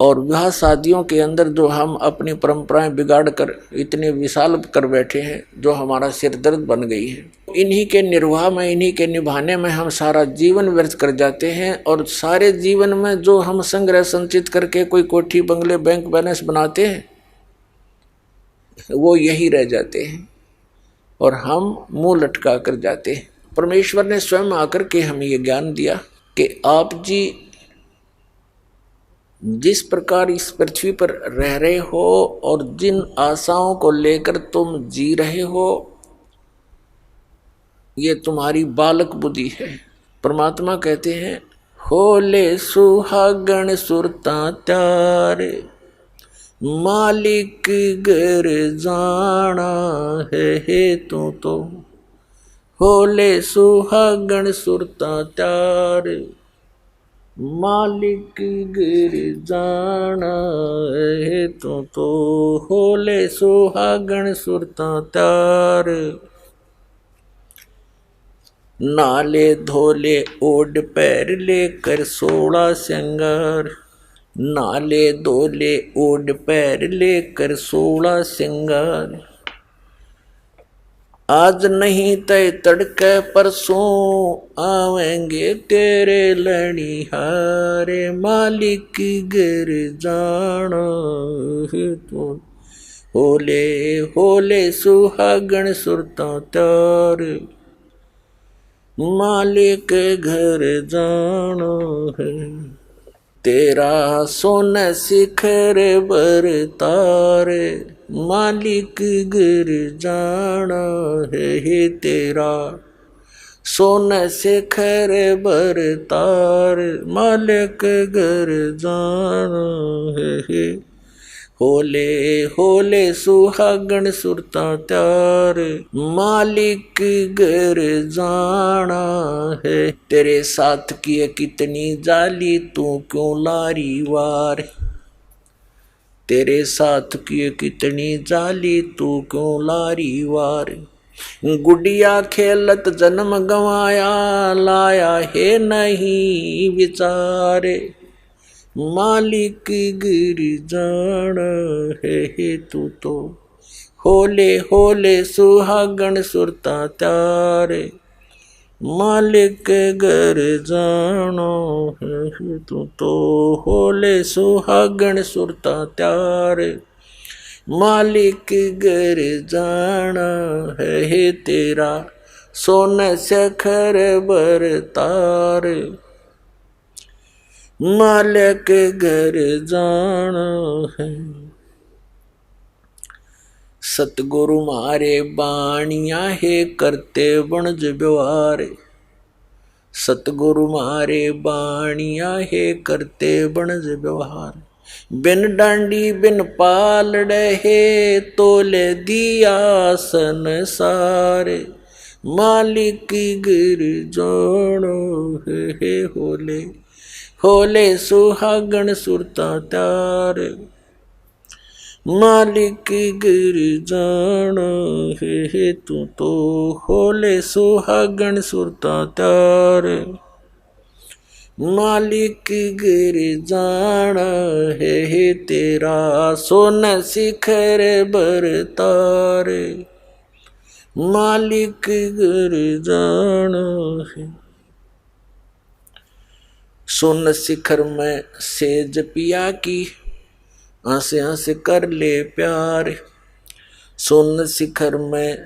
और विवाह शादियों के अंदर जो हम अपनी परंपराएं बिगाड़ कर इतने विशाल कर बैठे हैं, जो हमारा सिर दर्द बन गई है, इन्हीं के निर्वाह में, इन्हीं के निभाने में हम सारा जीवन व्यर्थ कर जाते हैं। और सारे जीवन में जो हम संग्रह संचित करके कोई कोठी बंगले बैंक बैलेंस बनाते हैं वो यही रह जाते हैं और हम मुंह लटका कर जाते हैं। परमेश्वर ने स्वयं आकर के हमें ये ज्ञान दिया कि आप जी जिस प्रकार इस पृथ्वी पर रह रहे हो और जिन आशाओं को लेकर तुम जी रहे हो, ये तुम्हारी बालक बुद्धि है। परमात्मा कहते हैं, होले सुहागण सुरता त्यारे, मालिक घर जाना है तो होले सुहागण सुरता त्यारे, मालिक गिर जाना है तो होले सुहागण सुरता त्यार, नाले धोले ओढ़ पैर लेकर 16 श्रृंगार, नाले धोले ओढ़ पैर लेकर 16 श्रृंगार, आज नहीं तय तड़के परसों आवेंगे तेरे लड़िहारे, मालिक घर जाना है तो होले होले सुहागण सुरता त्यार, मालिक घर जाना है। तेरा सोन शिखर बरतार, मालिक घर जाना है तेरा सोन शिखर बरतार, मालिक घर जाना है। होले होले सुहागण सुरता त्यार, मालिक घर जाना है। तेरे साथ की कितनी जाली, तू क्यों लारी वार। तेरे साथ की कितनी जाली, तू क्यों लारी वार। गुड़िया खेलत जन्म गंवाया, लाया है नहीं विचारे। मालिक गिर जाना है तू तो, होले होले सुहागण सुरता त्यारे। मालिक घर जाना है तू तो, होले सुहागण सुरता त्यारे। मालिक घर जाना है तेरा, सोन सखर बरतार। मालिक घर जाना है। सतगुरु मारे बाणिया है, करते वणज व्यवहार। सतगुरु मारे बाणिया है, करते वणज व्यवहार। बिन डांडी बिन पालड़े है, तोले दिया संसार। मालिक गिर जाना है होले होले सुहागण सुरता त्यार। मालिक गिर जाना है तू तो, होले सुहागण सुरता त्यार। मालिक गिर जाना है तेरा, सोन शिखर बरतार। मालिक गिर जाना है। सोन शिखर में सेज पिया की, हंस हंस कर ले प्यार। सोन शिखर में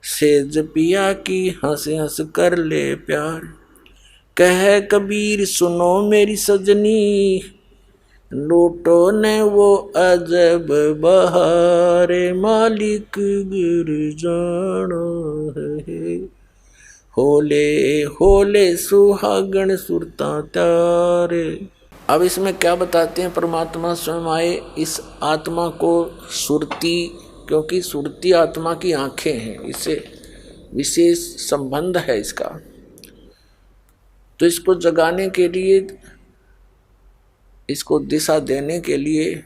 सेज पिया की, हंस हंस कर ले प्यार। कह कबीर सुनो मेरी सजनी, लूटो ने वो अजब बहारे। मालिक गिर जाना है, होले होले सुहागण सुरता त्यारे। अब इसमें क्या बताते हैं, परमात्मा स्वयं आए इस आत्मा को सुरती, क्योंकि सुरती आत्मा की आंखें हैं, इससे विशेष संबंध है इसका। तो इसको जगाने के लिए, इसको दिशा देने के लिए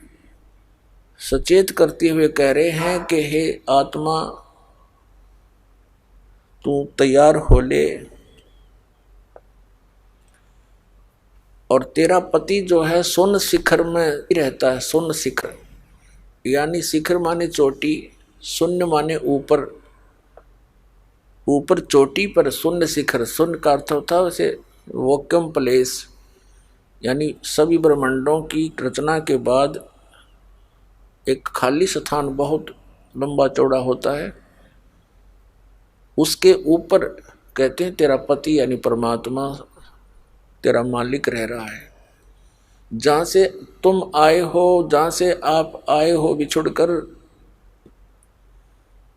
सचेत करते हुए कह रहे हैं कि हे आत्मा, तू तैयार हो ले। और तेरा पति जो है सोन शिखर में रहता है। सोन शिखर यानी शिखर माने चोटी, शून्य माने ऊपर, ऊपर चोटी पर शून्य शिखर। शून्य का अर्थ होता है वैसे वैक्यूम प्लेस, यानी सभी ब्रह्मांडों की रचना के बाद एक खाली स्थान बहुत लंबा चौड़ा होता है, उसके ऊपर कहते हैं तेरा पति यानी परमात्मा तेरा मालिक रह रहा है। जहाँ से तुम आए हो, जहाँ से आप आए हो बिछुड़कर,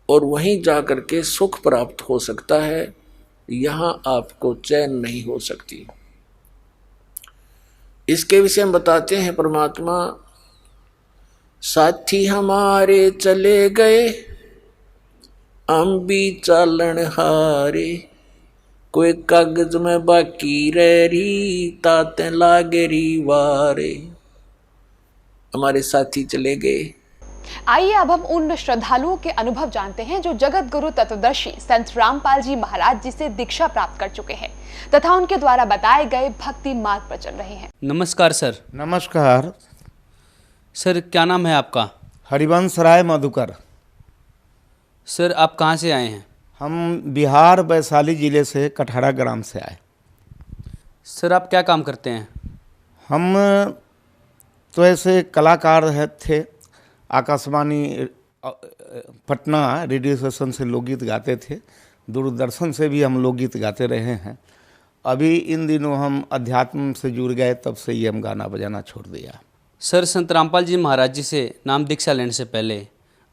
और वहीं जाकर के सुख प्राप्त हो सकता है, यहाँ आपको चैन नहीं हो सकती। इसके विषय में बताते हैं परमात्मा, साथी हमारे चले गए, हम भी चालन हारे। कोई कागज में बाकी रह रही, ताते लागे री वारे। हमारे साथी चले गए।
आइए अब हम उन श्रद्धालुओं के अनुभव जानते हैं जो जगत गुरु तत्वदर्शी संत रामपाल जी महाराज जी से दीक्षा प्राप्त कर चुके हैं तथा उनके द्वारा बताए गए भक्ति मार्ग पर चल रहे हैं।
नमस्कार सर।
नमस्कार
सर, क्या नाम है आपका?
हरिवंश राय मधुकर।
सर, आप कहाँ से आए हैं?
हम बिहार वैशाली जिले से कटहरा ग्राम से आए।
सर, आप क्या काम करते हैं?
हम तो ऐसे कलाकार थे। आकाशवाणी पटना रेडियो स्टेशन से लोकगीत गाते थे, दूरदर्शन से भी हम लोकगीत गाते रहे हैं। अभी इन दिनों हम अध्यात्म से जुड़ गए, तब से ही हम गाना बजाना छोड़ दिया।
सर, संत रामपाल जी महाराज जी से नाम दीक्षा लेने से पहले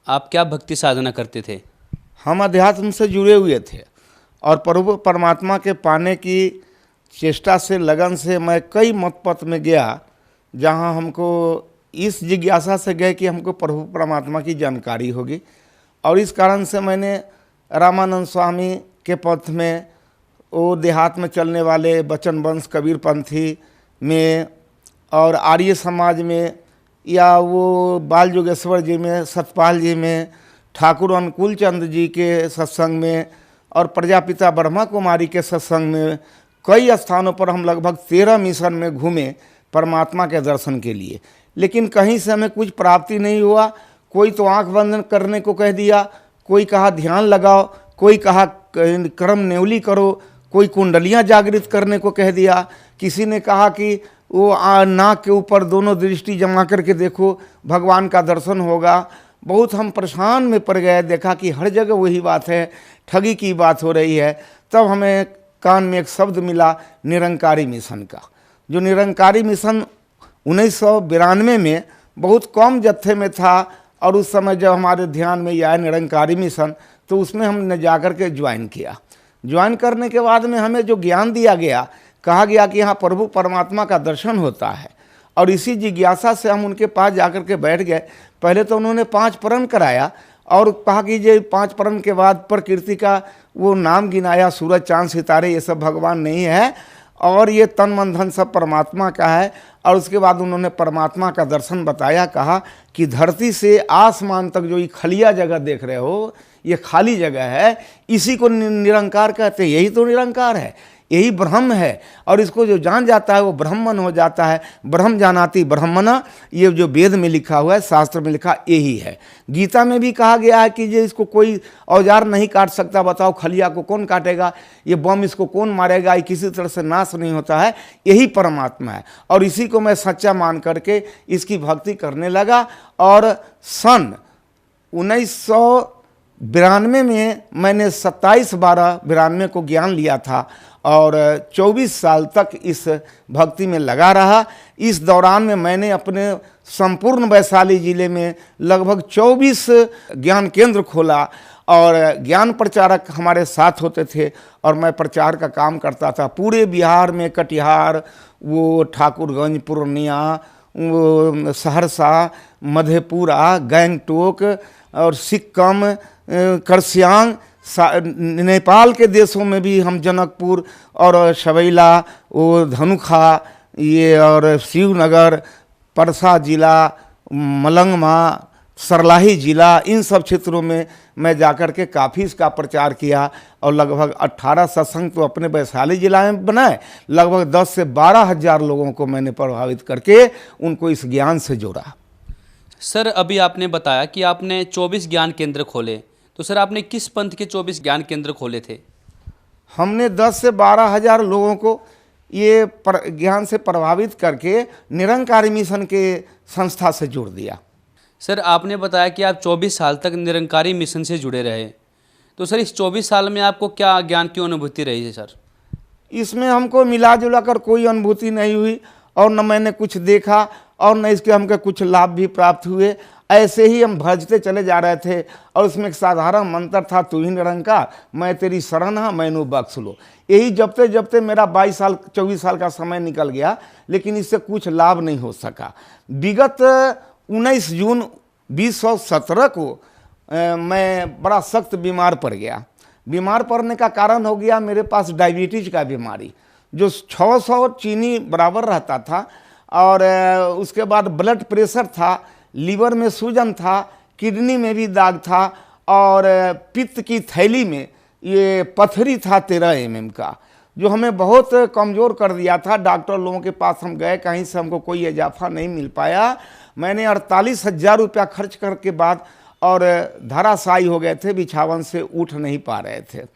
आप क्या भक्ति साधना करते थे?
हम अध्यात्म से जुड़े हुए थे और प्रभु परमात्मा के पाने की चेष्टा से, लगन से मैं कई मत पथ में गया जहाँ हमको इस जिज्ञासा से गए कि हमको प्रभु परमात्मा की जानकारी होगी, और इस कारण से मैंने रामानंद स्वामी के पथ में, वो देहात में चलने वाले बचन वंश कबीर पंथी में और आर्य समाज में, या वो बाल जोगेश्वर जी में, सतपाल जी में, ठाकुर अनुकूल चंद जी के सत्संग में और प्रजापिता ब्रह्मा कुमारी के सत्संग में कई स्थानों पर हम लगभग 13 मिशन में घूमे परमात्मा के दर्शन के लिए, लेकिन कहीं से हमें कुछ प्राप्ति नहीं हुआ। कोई तो आंख बंद करने को कह दिया, कोई कहा ध्यान लगाओ, कोई कहा कर्म नेवली करो, कोई कुंडलियां जागृत करने को कह दिया, किसी ने कहा कि वो नाक के ऊपर दोनों दृष्टि जमा करके देखो भगवान का दर्शन होगा। बहुत हम परेशान में पड़ गए, देखा कि हर जगह वही बात है, ठगी की बात हो रही है। तब हमें कान में एक शब्द मिला निरंकारी मिशन का, जो निरंकारी मिशन 1992 में बहुत कम जत्थे में था, और उस समय जब हमारे ध्यान में आया निरंकारी मिशन, तो उसमें हमने जाकर के ज्वाइन किया। ज्वाइन करने के बाद में हमें जो ज्ञान दिया गया, कहा गया कि यहाँ प्रभु परमात्मा का दर्शन होता है, और इसी जिज्ञासा से हम उनके पास जाकर के बैठ गए। पहले तो उन्होंने 5 प्रण कराया और कहा कि ये 5 प्रण के बाद प्रकृति का वो नाम गिनाया, सूरज चांद सितारे ये सब भगवान नहीं है, और ये तन मन धन सब परमात्मा का है। और उसके बाद उन्होंने परमात्मा का दर्शन बताया, कहा कि धरती से आसमान तक जो ये खलिया जगह देख रहे हो, ये खाली जगह है, इसी को निरंकार कहते हैं। यही तो निरंकार है, यही ब्रह्म है, और इसको जो जान जाता है वो ब्रह्मन हो जाता है। ब्रह्म जानाति ब्रह्मणा, ये जो वेद में लिखा हुआ है, शास्त्र में लिखा यही है। गीता में भी कहा गया है कि ये इसको कोई औजार नहीं काट सकता, बताओ खलिया को कौन काटेगा, ये बम इसको कौन मारेगा, ये किसी तरह से नाश नहीं होता है, यही परमात्मा है। और इसी को मैं सच्चा मान करके इसकी भक्ति करने लगा। और सन 1992 में मैंने 27/12/92 को ज्ञान लिया था, और 24 साल तक इस भक्ति में लगा रहा। इस दौरान में मैंने अपने संपूर्ण वैशाली जिले में लगभग 24 ज्ञान केंद्र खोला, और ज्ञान प्रचारक हमारे साथ होते थे, और मैं प्रचार का काम करता था पूरे बिहार में। कटिहार, वो ठाकुरगंज, पूर्णिया, वो सहरसा, मधेपुरा, गैंगटोक और सिक्किम, करसियांग, नेपाल के देशों में भी हम जनकपुर और शबैला, वो धनुखा, ये और शिवनगर, परसा जिला, मलंगमा, सरलाही जिला, इन सब क्षेत्रों में मैं जाकर के काफ़ी इसका प्रचार किया। और लगभग 18 सत्संग तो अपने वैशाली जिला में बनाए, लगभग 10 से 12 हज़ार लोगों को मैंने प्रभावित करके उनको इस ज्ञान से जोड़ा।
सर, अभी आपने बताया कि आपने 24 ज्ञान केंद्र खोले, तो सर आपने किस पंथ के 24 ज्ञान केंद्र खोले थे?
हमने 10 से 12 हज़ार लोगों को ये ज्ञान से प्रभावित करके निरंकारी मिशन के संस्था से जोड़ दिया।
सर, आपने बताया कि आप 24 साल तक निरंकारी मिशन से जुड़े रहे, तो सर इस 24 साल में आपको क्या ज्ञान की अनुभूति रही है? सर,
इसमें हमको मिला जुला कर कोई अनुभूति नहीं हुई, और न मैंने कुछ देखा, और न इसके हमको कुछ लाभ भी प्राप्त हुए। ऐसे ही हम भजते चले जा रहे थे, और उसमें एक साधारण मंत्र था, तू ही निरंकार, मैं तेरी शरण हाँ, मैनू बख्श लो। यही जपते जपते मेरा 24 साल का समय निकल गया, लेकिन इससे कुछ लाभ नहीं हो सका। विगत 19 जून 2017 को मैं बड़ा सख्त बीमार पड़ गया। बीमार पड़ने का कारण हो गया मेरे पास डायबिटीज का बीमारी, जो 600 चीनी बराबर रहता था, और उसके बाद ब्लड प्रेशर था, लीवर में सूजन था, किडनी में भी दाग था, और पित्त की थैली में ये पथरी था 13 mm का, जो हमें बहुत कमज़ोर कर दिया था। डॉक्टर लोगों के पास हम गए, कहीं से हमको कोई इजाफा नहीं मिल पाया। मैंने 48,000 रुपया खर्च करके बाद और धराशायी हो गए थे, बिछावन से उठ नहीं पा रहे थे।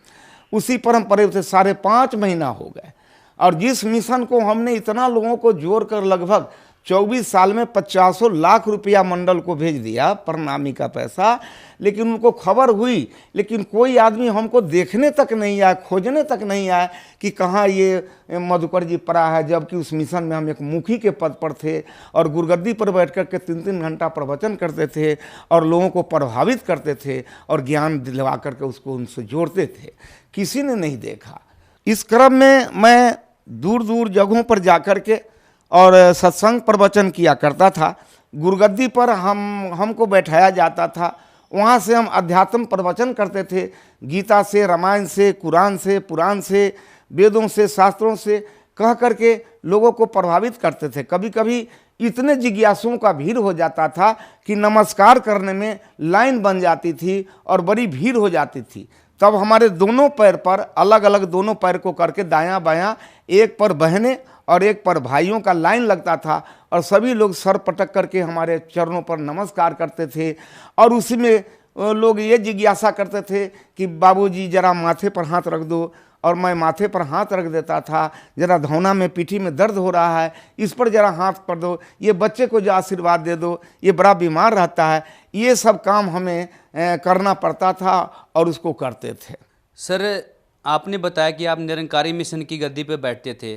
उसी पर हम पड़े थे, 5.5 महीना हो गए। और जिस मिशन को हमने इतना लोगों को जोड़ कर लगभग 24 साल में 50 लाख रुपया मंडल को भेज दिया, प्रणामी का पैसा, लेकिन उनको खबर हुई, लेकिन कोई आदमी हमको देखने तक नहीं आया, खोजने तक नहीं आया कि कहाँ ये मधुकर जी पड़ा है। जबकि उस मिशन में हम एक मुखी के पद पर थे, और गुरगद्दी पर बैठ कर के 3-3 घंटा प्रवचन करते थे, और लोगों को प्रभावित करते थे, और ज्ञान दिलवा करके उसको उनसे जोड़ते थे। किसी ने नहीं देखा। इस क्रम में मैं दूर दूर जगहों पर जा कर के और सत्संग प्रवचन किया करता था। गुरुगद्दी पर हमको बैठाया जाता था। वहाँ से हम अध्यात्म प्रवचन करते थे, गीता से, रामायण से, कुरान से, पुराण से, वेदों से, शास्त्रों से कह करके लोगों को प्रभावित करते थे। कभी कभी इतने जिज्ञासुओं का भीड़ हो जाता था कि नमस्कार करने में लाइन बन जाती थी और बड़ी भीड़ हो जाती थी। तब हमारे दोनों पैर पर, अलग अलग दोनों पैर को करके दायां बायां, एक पर बहनें और एक पर भाइयों का लाइन लगता था और सभी लोग सर पटक करके हमारे चरणों पर नमस्कार करते थे। और उसी में लोग ये जिज्ञासा करते थे कि बाबूजी जरा माथे पर हाथ रख दो, और मैं माथे पर हाथ रख देता था। जरा धौना में, पीठी में दर्द हो रहा है, इस पर जरा हाथ कर दो, ये बच्चे को जो आशीर्वाद दे दो, ये बड़ा बीमार रहता है। ये सब काम हमें करना पड़ता था और उसको करते थे।
सर, आपने बताया कि आप निरंकारी मिशन की गद्दी पर बैठते थे,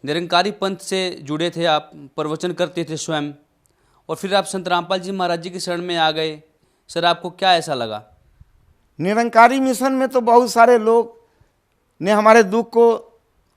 निरंकारी पंथ से जुड़े थे, आप प्रवचन करते थे स्वयं, और फिर आप संत रामपाल जी महाराज जी की शरण में आ गए। सर, आपको क्या ऐसा लगा?
निरंकारी मिशन में तो बहुत सारे लोग ने हमारे दुख को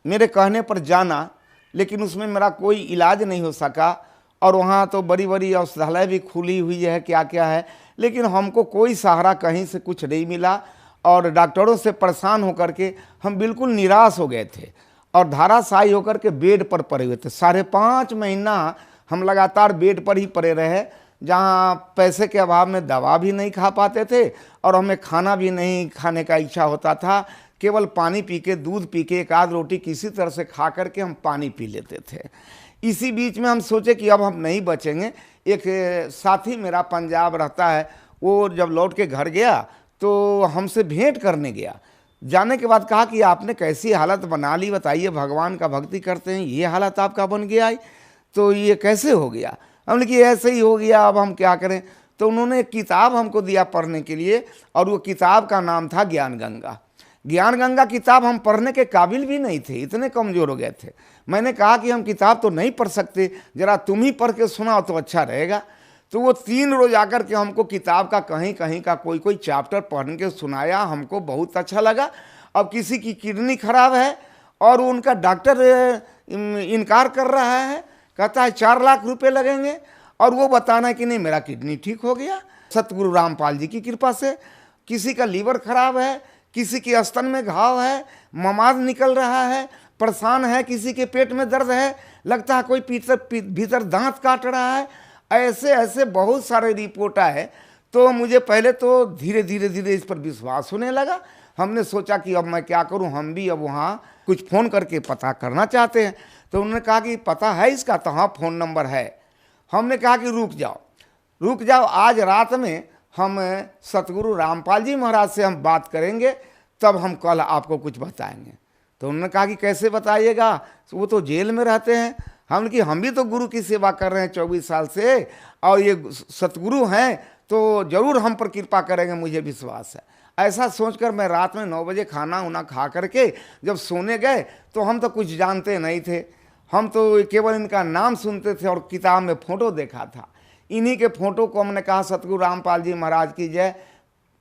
मेरे कहने पर जाना, लेकिन उसमें मेरा कोई इलाज नहीं हो सका। और वहाँ तो बड़ी बड़ी औषधालय भी खुली हुई है, क्या क्या है, लेकिन हमको कोई सहारा कहीं से कुछ नहीं मिला। और डॉक्टरों से परेशान होकर के हम बिल्कुल निराश हो गए थे और धाराशायी होकर के बेड पर पड़े हुए थे। 5.5 महीना हम लगातार बेड पर ही पड़े रहे, जहाँ पैसे के अभाव में दवा भी नहीं खा पाते थे और हमें खाना भी नहीं खाने का इच्छा होता था। केवल पानी पी के, दूध पी के, एक आध रोटी किसी तरह से खा करके हम पानी पी लेते थे। इसी बीच में हम सोचे कि अब हम नहीं बचेंगे। एक साथी मेरा पंजाब रहता है, वो जब लौट के घर गया तो हमसे भेंट करने गया। जाने के बाद कहा कि आपने कैसी हालत बना ली, बताइए, भगवान का भक्ति करते हैं, ये हालत आपका बन गया है, तो ये कैसे हो गया? हमने कि ऐसे ही हो गया, अब हम क्या करें। तो उन्होंने एक किताब हमको दिया पढ़ने के लिए, और वो किताब का नाम था ज्ञान गंगा। ज्ञान गंगा किताब हम पढ़ने के काबिल भी नहीं थे, इतने कमज़ोर हो गए थे। मैंने कहा कि हम किताब तो नहीं पढ़ सकते, ज़रा तुम ही पढ़ के सुनाओ तो अच्छा रहेगा। तो वो 3 रोज आकर के हमको किताब का कहीं कहीं का कोई चैप्टर पढ़ के सुनाया। हमको बहुत अच्छा लगा। अब किसी की किडनी खराब है और उनका डॉक्टर इनकार कर रहा है, कहता है 4 लाख रुपए लगेंगे, और वो बताना है कि नहीं मेरा किडनी ठीक हो गया सतगुरु रामपाल जी की कृपा से। किसी का लीवर खराब है, किसी के स्तन में घाव है, ममाद निकल रहा है, परेशान है, किसी के पेट में दर्द है, लगता है कोई भीतर दांत काट रहा है। ऐसे ऐसे बहुत सारे रिपोर्ट आए। तो मुझे पहले तो धीरे धीरे इस पर विश्वास होने लगा। हमने सोचा कि अब मैं क्या करूं, हम भी अब वहाँ कुछ फ़ोन करके पता करना चाहते हैं। तो उन्होंने कहा कि पता है इसका? तो हाँ, फ़ोन नंबर है। हमने कहा कि रुक जाओ, आज रात में हम सतगुरु रामपाल जी महाराज से हम बात करेंगे, तब हम कल आपको कुछ बताएंगे। तो उन्होंने कहा कि कैसे बताइएगा, वो तो जेल में रहते हैं। हमने कि हम भी तो गुरु की सेवा कर रहे हैं 24 साल से, और ये सतगुरु हैं तो जरूर हम पर कृपा करेंगे, मुझे विश्वास है। ऐसा सोचकर मैं रात में 9 बजे खाना उना खा करके जब सोने गए तो हम तो कुछ जानते नहीं थे, हम तो केवल इनका नाम सुनते थे और किताब में फ़ोटो देखा था। इन्हीं के फ़ोटो को हमने कहा सतगुरु रामपाल जी महाराज की जय,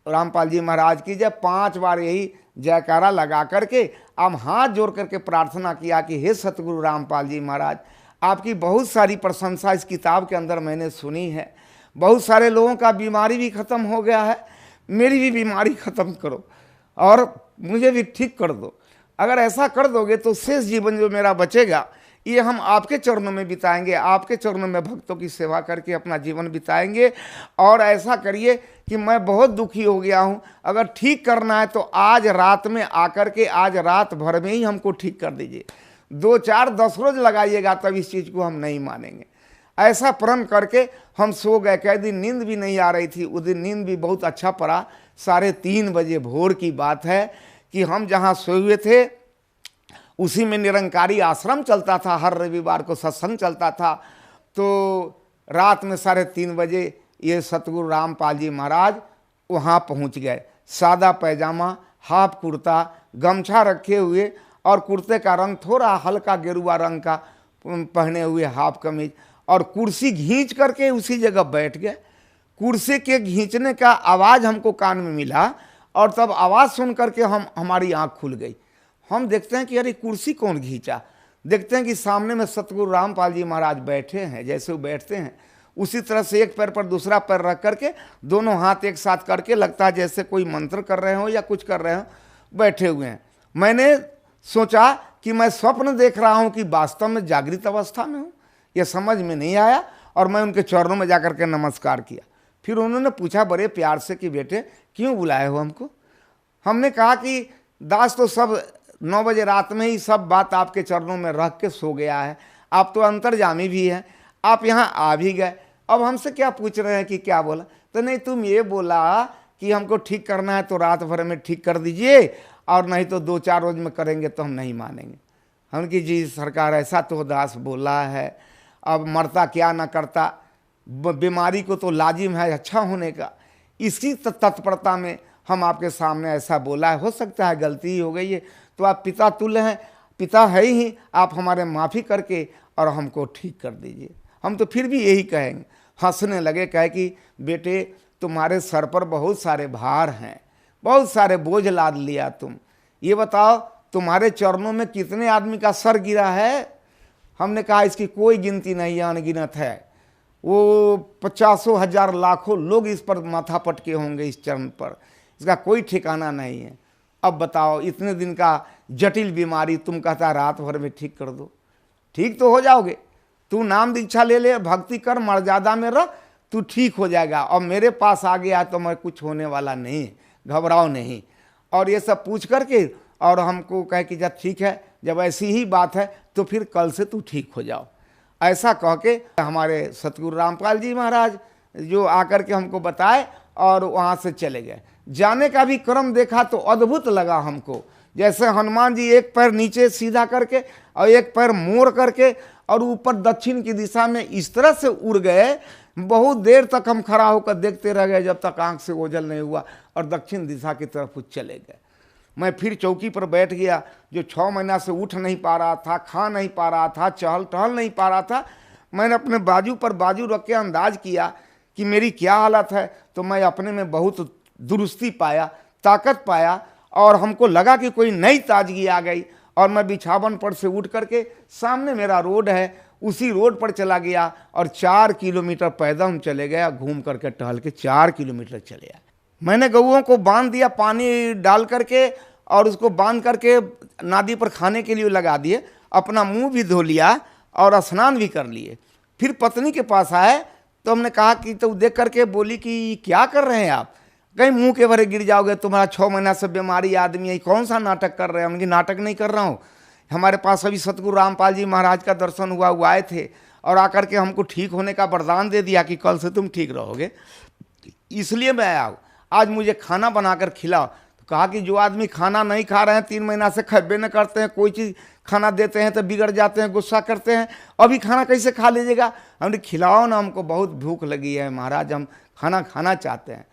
रामपाल जी महाराज की जय, 5 बार यही जयकारा लगा करके हम हाथ जोड़ करके प्रार्थना किया कि हे सतगुरु रामपाल जी महाराज, आपकी बहुत सारी प्रशंसा इस किताब के अंदर मैंने सुनी है। बहुत सारे लोगों का बीमारी भी ख़त्म हो गया है, मेरी भी बीमारी ख़त्म करो और मुझे भी ठीक कर दो। अगर ऐसा कर दोगे तो शेष जीवन जो मेरा बचेगा ये हम आपके चरणों में बिताएंगे, आपके चरणों में भक्तों की सेवा करके अपना जीवन बिताएंगे। और ऐसा करिए कि मैं बहुत दुखी हो गया हूँ, अगर ठीक करना है तो आज रात में आकर के आज रात भर में ही हमको ठीक कर दीजिए। 2, 4, 10 रोज लगाइएगा तब इस चीज़ को हम नहीं मानेंगे। ऐसा प्रण करके हम सो गए। कई दिन नींद भी नहीं आ रही थी, उस दिन नींद भी बहुत अच्छा पड़ा। 3:30 बजे भोर की बात है कि हम जहाँ सोए हुए थे उसी में निरंकारी आश्रम चलता था, हर रविवार को सत्संग चलता था। तो रात में 3:30 बजे ये सतगुरु रामपाल जी महाराज वहाँ पहुँच गए। सादा पैजामा, हाफ कुर्ता, गमछा रखे हुए और कुर्ते का रंग थोड़ा हल्का गेरुआ रंग का पहने हुए, हाफ कमीज, और कुर्सी खींच करके उसी जगह बैठ गए। कुर्सी के खींचने का आवाज़ हमको कान में मिला और तब आवाज़ सुन करके हमारी आँख खुल गई। हम देखते हैं कि अरे कुर्सी कौन खींचा। देखते हैं कि सामने में सतगुरु रामपाल जी महाराज बैठे हैं। जैसे वो बैठते हैं उसी तरह से एक पैर पर दूसरा पैर रख करके दोनों हाथ एक साथ करके लगता है जैसे कोई मंत्र कर रहे हो या कुछ कर रहे हो, बैठे हुए हैं। मैंने सोचा कि मैं स्वप्न देख रहा हूं कि वास्तव में जागृत अवस्था में हूं, यह समझ में नहीं आया और मैं उनके चरणों में जाकर के नमस्कार किया। फिर उन्होंने पूछा बड़े प्यार से कि बेटे क्यों बुलाए हो हमको। हमने कहा कि दास तो सब 9 बजे रात में ही सब बात आपके चरणों में रख के सो गया है, आप तो अंतर्जामी भी हैं, आप यहाँ आ भी गए, अब हमसे क्या पूछ रहे हैं कि क्या बोला। तो नहीं, तुम ये बोला कि हमको ठीक करना है तो रात भर में ठीक कर दीजिए और नहीं तो 2-4 रोज में करेंगे तो हम नहीं मानेंगे। हम कि जी सरकार ऐसा तो दास बोला है, अब मरता क्या ना करता, बीमारी को तो लाजिम है अच्छा होने का, इसी तत्परता में हम आपके सामने ऐसा बोला है, हो सकता है गलती ही हो गई है, तो आप पिता तुल्य हैं, पिता है ही, आप हमारे माफ़ी करके और हमको ठीक कर दीजिए। हम तो फिर भी यही कहेंगे। हंसने लगे, कहे कि बेटे तुम्हारे सर पर बहुत सारे भार हैं, बहुत सारे बोझ लाद लिया तुम, ये बताओ तुम्हारे चरणों में कितने आदमी का सर गिरा है। हमने कहा इसकी कोई गिनती नहीं है, अनगिनत है, वो 50,000 लाखों लोग इस पर माथा पटके होंगे इस चरण पर, इसका कोई ठिकाना नहीं है। अब बताओ इतने दिन का जटिल बीमारी तुम कहता रात भर में ठीक कर दो, ठीक तो हो जाओगे, तू नाम दीक्षा ले ले, भक्ति कर, मर्यादा में रह, तू ठीक हो जाएगा। और मेरे पास आ गया तो मैं कुछ होने वाला नहीं, घबराओ नहीं। और ये सब पूछ करके और हमको कहे कि जब ठीक है, जब ऐसी ही बात है तो फिर कल से तू ठीक हो जाओ। ऐसा कह के हमारे सतगुरु रामपाल जी महाराज जो आकर के हमको बताए और वहाँ से चले गए। जाने का भी क्रम देखा तो अद्भुत लगा हमको, जैसे हनुमान जी एक पैर नीचे सीधा करके और एक पैर मोड़ करके और ऊपर दक्षिण की दिशा में इस तरह से उड़ गए। बहुत देर तक हम खड़ा होकर देखते रह गए जब तक आंख से ओझल नहीं हुआ और दक्षिण दिशा की तरफ वो चले गए। मैं फिर चौकी पर बैठ गया, जो 6 महीना से उठ नहीं पा रहा था, खा नहीं पा रहा था, चहल टहल नहीं पा रहा था। मैंने अपने बाजू पर बाजू रख के अंदाज किया कि मेरी क्या हालत है, तो मैं अपने में बहुत दुरुस्ती पाया, ताकत पाया और हमको लगा कि कोई नई ताजगी आ गई। और मैं बिछावन पर से उठ करके सामने मेरा रोड है, उसी रोड पर चला गया और 4 किलोमीटर पैदल हम चले गए, घूम करके टहल के 4 किलोमीटर चले आए। मैंने गऊओं को बांध दिया पानी डाल करके और उसको बांध करके नादी पर खाने के लिए लगा दिए, अपना मुंह भी धो लिया और स्नान भी कर लिए। फिर पत्नी के पास आए तो हमने कहा कि तो देख करके बोली कि क्या कर रहे हैं आप, कहीं मुंह के भरे गिर जाओगे, तुम्हारा 6 महीना से बीमारी आदमी है, कौन सा नाटक कर रहे हैं। उनकी नाटक नहीं कर रहा हूँ, हमारे पास अभी सतगुरु रामपाल जी महाराज का दर्शन हुआ, वो आए थे और आकर के हमको ठीक होने का वरदान दे दिया कि कल से तुम ठीक रहोगे, इसलिए मैं आया हूँ, आज मुझे खाना बनाकर खिलाओ। तो कहा कि जो आदमी खाना नहीं खा रहे हैं, 3 महीना से खब्बे न करते हैं, कोई चीज़ खाना देते हैं तो बिगड़ जाते हैं, गुस्सा करते हैं, अभी खाना कैसे खा लीजिएगा। हमने खिलाओ ना, हमको बहुत भूख लगी है महाराज, हम खाना खाना चाहते हैं।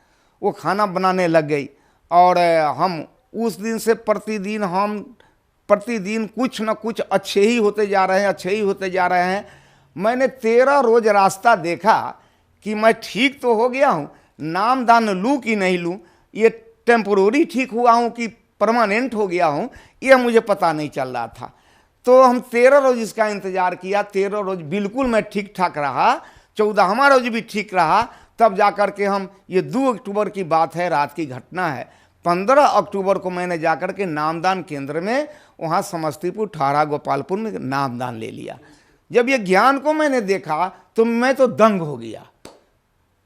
वो खाना बनाने लग गई और हम उस दिन से प्रतिदिन कुछ न कुछ अच्छे ही होते जा रहे हैं, अच्छे ही होते जा रहे हैं। मैंने 13 रोज रास्ता देखा कि मैं ठीक तो हो गया हूँ, नाम दान लूँ कि नहीं लूँ, ये टेम्पोररी ठीक हुआ हूँ कि परमानेंट हो गया हूँ, यह मुझे पता नहीं चल रहा था। तो हम 13 रोज इसका इंतजार किया, 13 रोज बिल्कुल मैं ठीक ठाक रहा, 14वां रोज भी ठीक रहा, तब जाकर के हम, ये 2 अक्टूबर की बात है, रात की घटना है, 15 अक्टूबर को मैंने जाकर के नामदान केंद्र में, वहाँ समस्तीपुर ठाड़ा गोपालपुर में नामदान ले लिया। जब ये ज्ञान को मैंने देखा तो मैं तो दंग हो गया।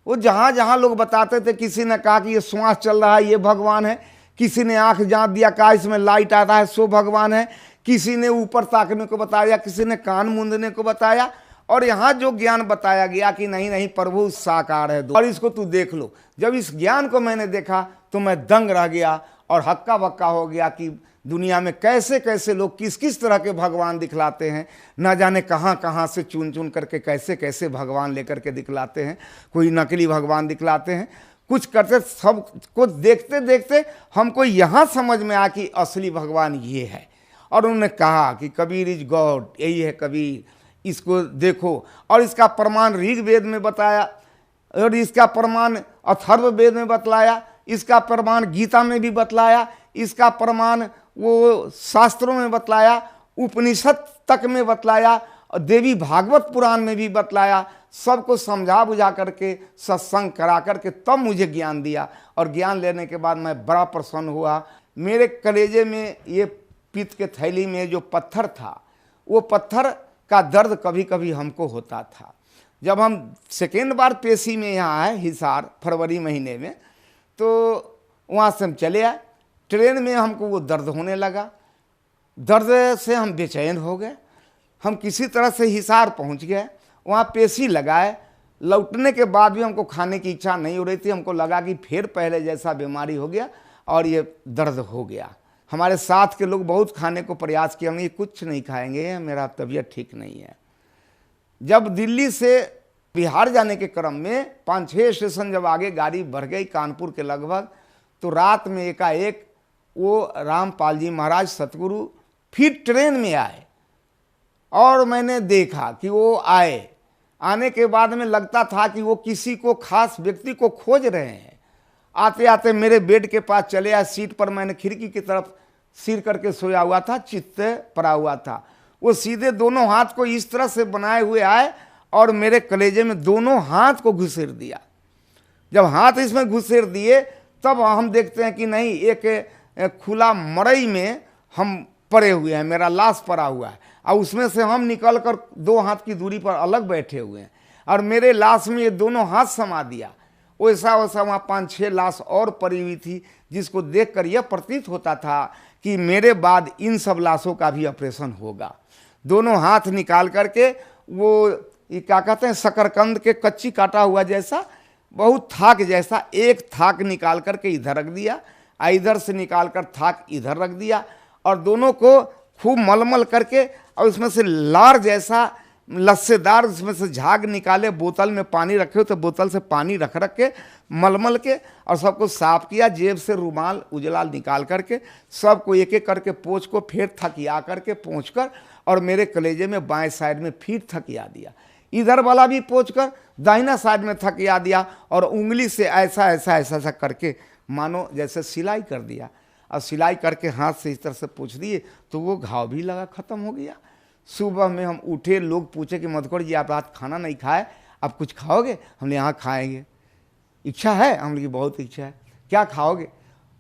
वो जहाँ जहाँ लोग बताते थे, किसी ने कहा कि ये श्वास चल रहा है ये भगवान है, किसी ने आंख जांच दिया कहा इसमें लाइट आता है सो भगवान है, किसी ने ऊपर ताकने को बताया, किसी ने कान मूंदने को बताया, और यहाँ जो ज्ञान बताया गया कि नहीं नहीं प्रभु साकार है और इसको तू देख लो। जब इस ज्ञान को मैंने देखा तो मैं दंग रह गया और हक्का बक्का हो गया कि दुनिया में कैसे कैसे लोग किस किस तरह के भगवान दिखलाते हैं, ना जाने कहाँ कहाँ से चुन चुन करके कैसे कैसे भगवान लेकर के दिखलाते हैं। कोई नकली भगवान दिखलाते हैं, कुछ करते, सब को देखते देखते हमको यहाँ समझ में आया कि असली भगवान ये है। और उन्होंने कहा कि कबीर इज गॉड, यही है कबीर, इसको देखो। और इसका प्रमाण ऋग्वेद में बताया और इसका प्रमाण अथर्ववेद में बतलाया, इसका प्रमाण गीता में भी बतलाया, इसका प्रमाण वो शास्त्रों में बतलाया, उपनिषद तक में बतलाया, देवी भागवत पुराण में भी बतलाया। सबको समझा बुझा करके सत्संग करा करके तब मुझे ज्ञान दिया। और ज्ञान लेने के बाद मैं बड़ा प्रसन्न हुआ। मेरे कलेजे में ये पित्त के थैली में जो पत्थर था, वो पत्थर का दर्द कभी कभी हमको होता था। जब हम सेकेंड बार पेशी में यहाँ आए हिसार फरवरी महीने में, तो वहाँ से हम चले आए। ट्रेन में हमको वो दर्द होने लगा। दर्द से हम बेचैन हो गए। हम किसी तरह से हिसार पहुँच गए, वहाँ पेशी लगाए। लौटने के बाद भी हमको खाने की इच्छा नहीं हो रही थी। हमको लगा कि फिर पहले जैसा बीमारी हो गया और ये दर्द हो गया। हमारे साथ के लोग बहुत खाने को प्रयास किया, हमने ये कुछ नहीं खाएंगे, मेरा तबीयत ठीक नहीं है। जब दिल्ली से बिहार जाने के क्रम में 5-6 स्टेशन जब आगे गाड़ी बढ़ गई कानपुर के लगभग, तो रात में एकाएक वो रामपाल जी महाराज सतगुरु फिर ट्रेन में आए। और मैंने देखा कि वो आए। आने के बाद में लगता था कि वो किसी को खास व्यक्ति को खोज रहे हैं। आते आते मेरे बेड के पास चले आए। सीट पर मैंने खिड़की की तरफ सिर करके सोया हुआ था, चित्त पड़ा हुआ था। वो सीधे दोनों हाथ को इस तरह से बनाए हुए आए और मेरे कलेजे में दोनों हाथ को घुसेड़ दिया। जब हाथ इसमें घुसेड़ दिए तब हम देखते हैं कि नहीं, एक खुला मड़ई में हम पड़े हुए हैं, मेरा लाश पड़ा हुआ है और उसमें से हम निकल कर 2 हाथ की दूरी पर अलग बैठे हुए हैं और मेरे लाश में ये दोनों हाथ समा दिया। वैसा वैसा वहाँ 5-6 लाश और पड़ी हुई थी, जिसको देखकर यह प्रतीत होता था कि मेरे बाद इन सब लाशों का भी ऑपरेशन होगा। दोनों हाथ निकाल करके वो ये क्या कहते हैं, शकरकंद के कच्ची काटा हुआ जैसा, बहुत थाक जैसा, एक थाक निकाल करके इधर रख दिया, इधर से निकाल कर थाक इधर रख दिया और दोनों को खूब मलमल करके और उसमें से लार जैसा लस्सेदार उसमें से झाग निकाले, बोतल में पानी रखे हो तो बोतल से पानी रख के मलमल के और सबको साफ किया। जेब से रुमाल उजला निकाल करके सबको एक एक करके पोंछ को फिर थकिया करके पोंछ कर और मेरे कलेजे में बाएं साइड में फिर थकिया दिया। इधर वाला भी पोंछ कर दाहिना साइड में थकिया दिया और उंगली से ऐसा ऐसा ऐसा ऐसा करके मानो जैसे सिलाई कर दिया और सिलाई करके हाथ से इस तरह से पोंछ दिए तो वो घाव भी लगा, ख़त्म हो गया। सुबह में हम उठे, लोग पूछे कि मधुकर जी आप रात खाना नहीं खाए, आप कुछ खाओगे? हमने यहाँ खाएंगे, इच्छा है? हमने की बहुत इच्छा है। क्या खाओगे?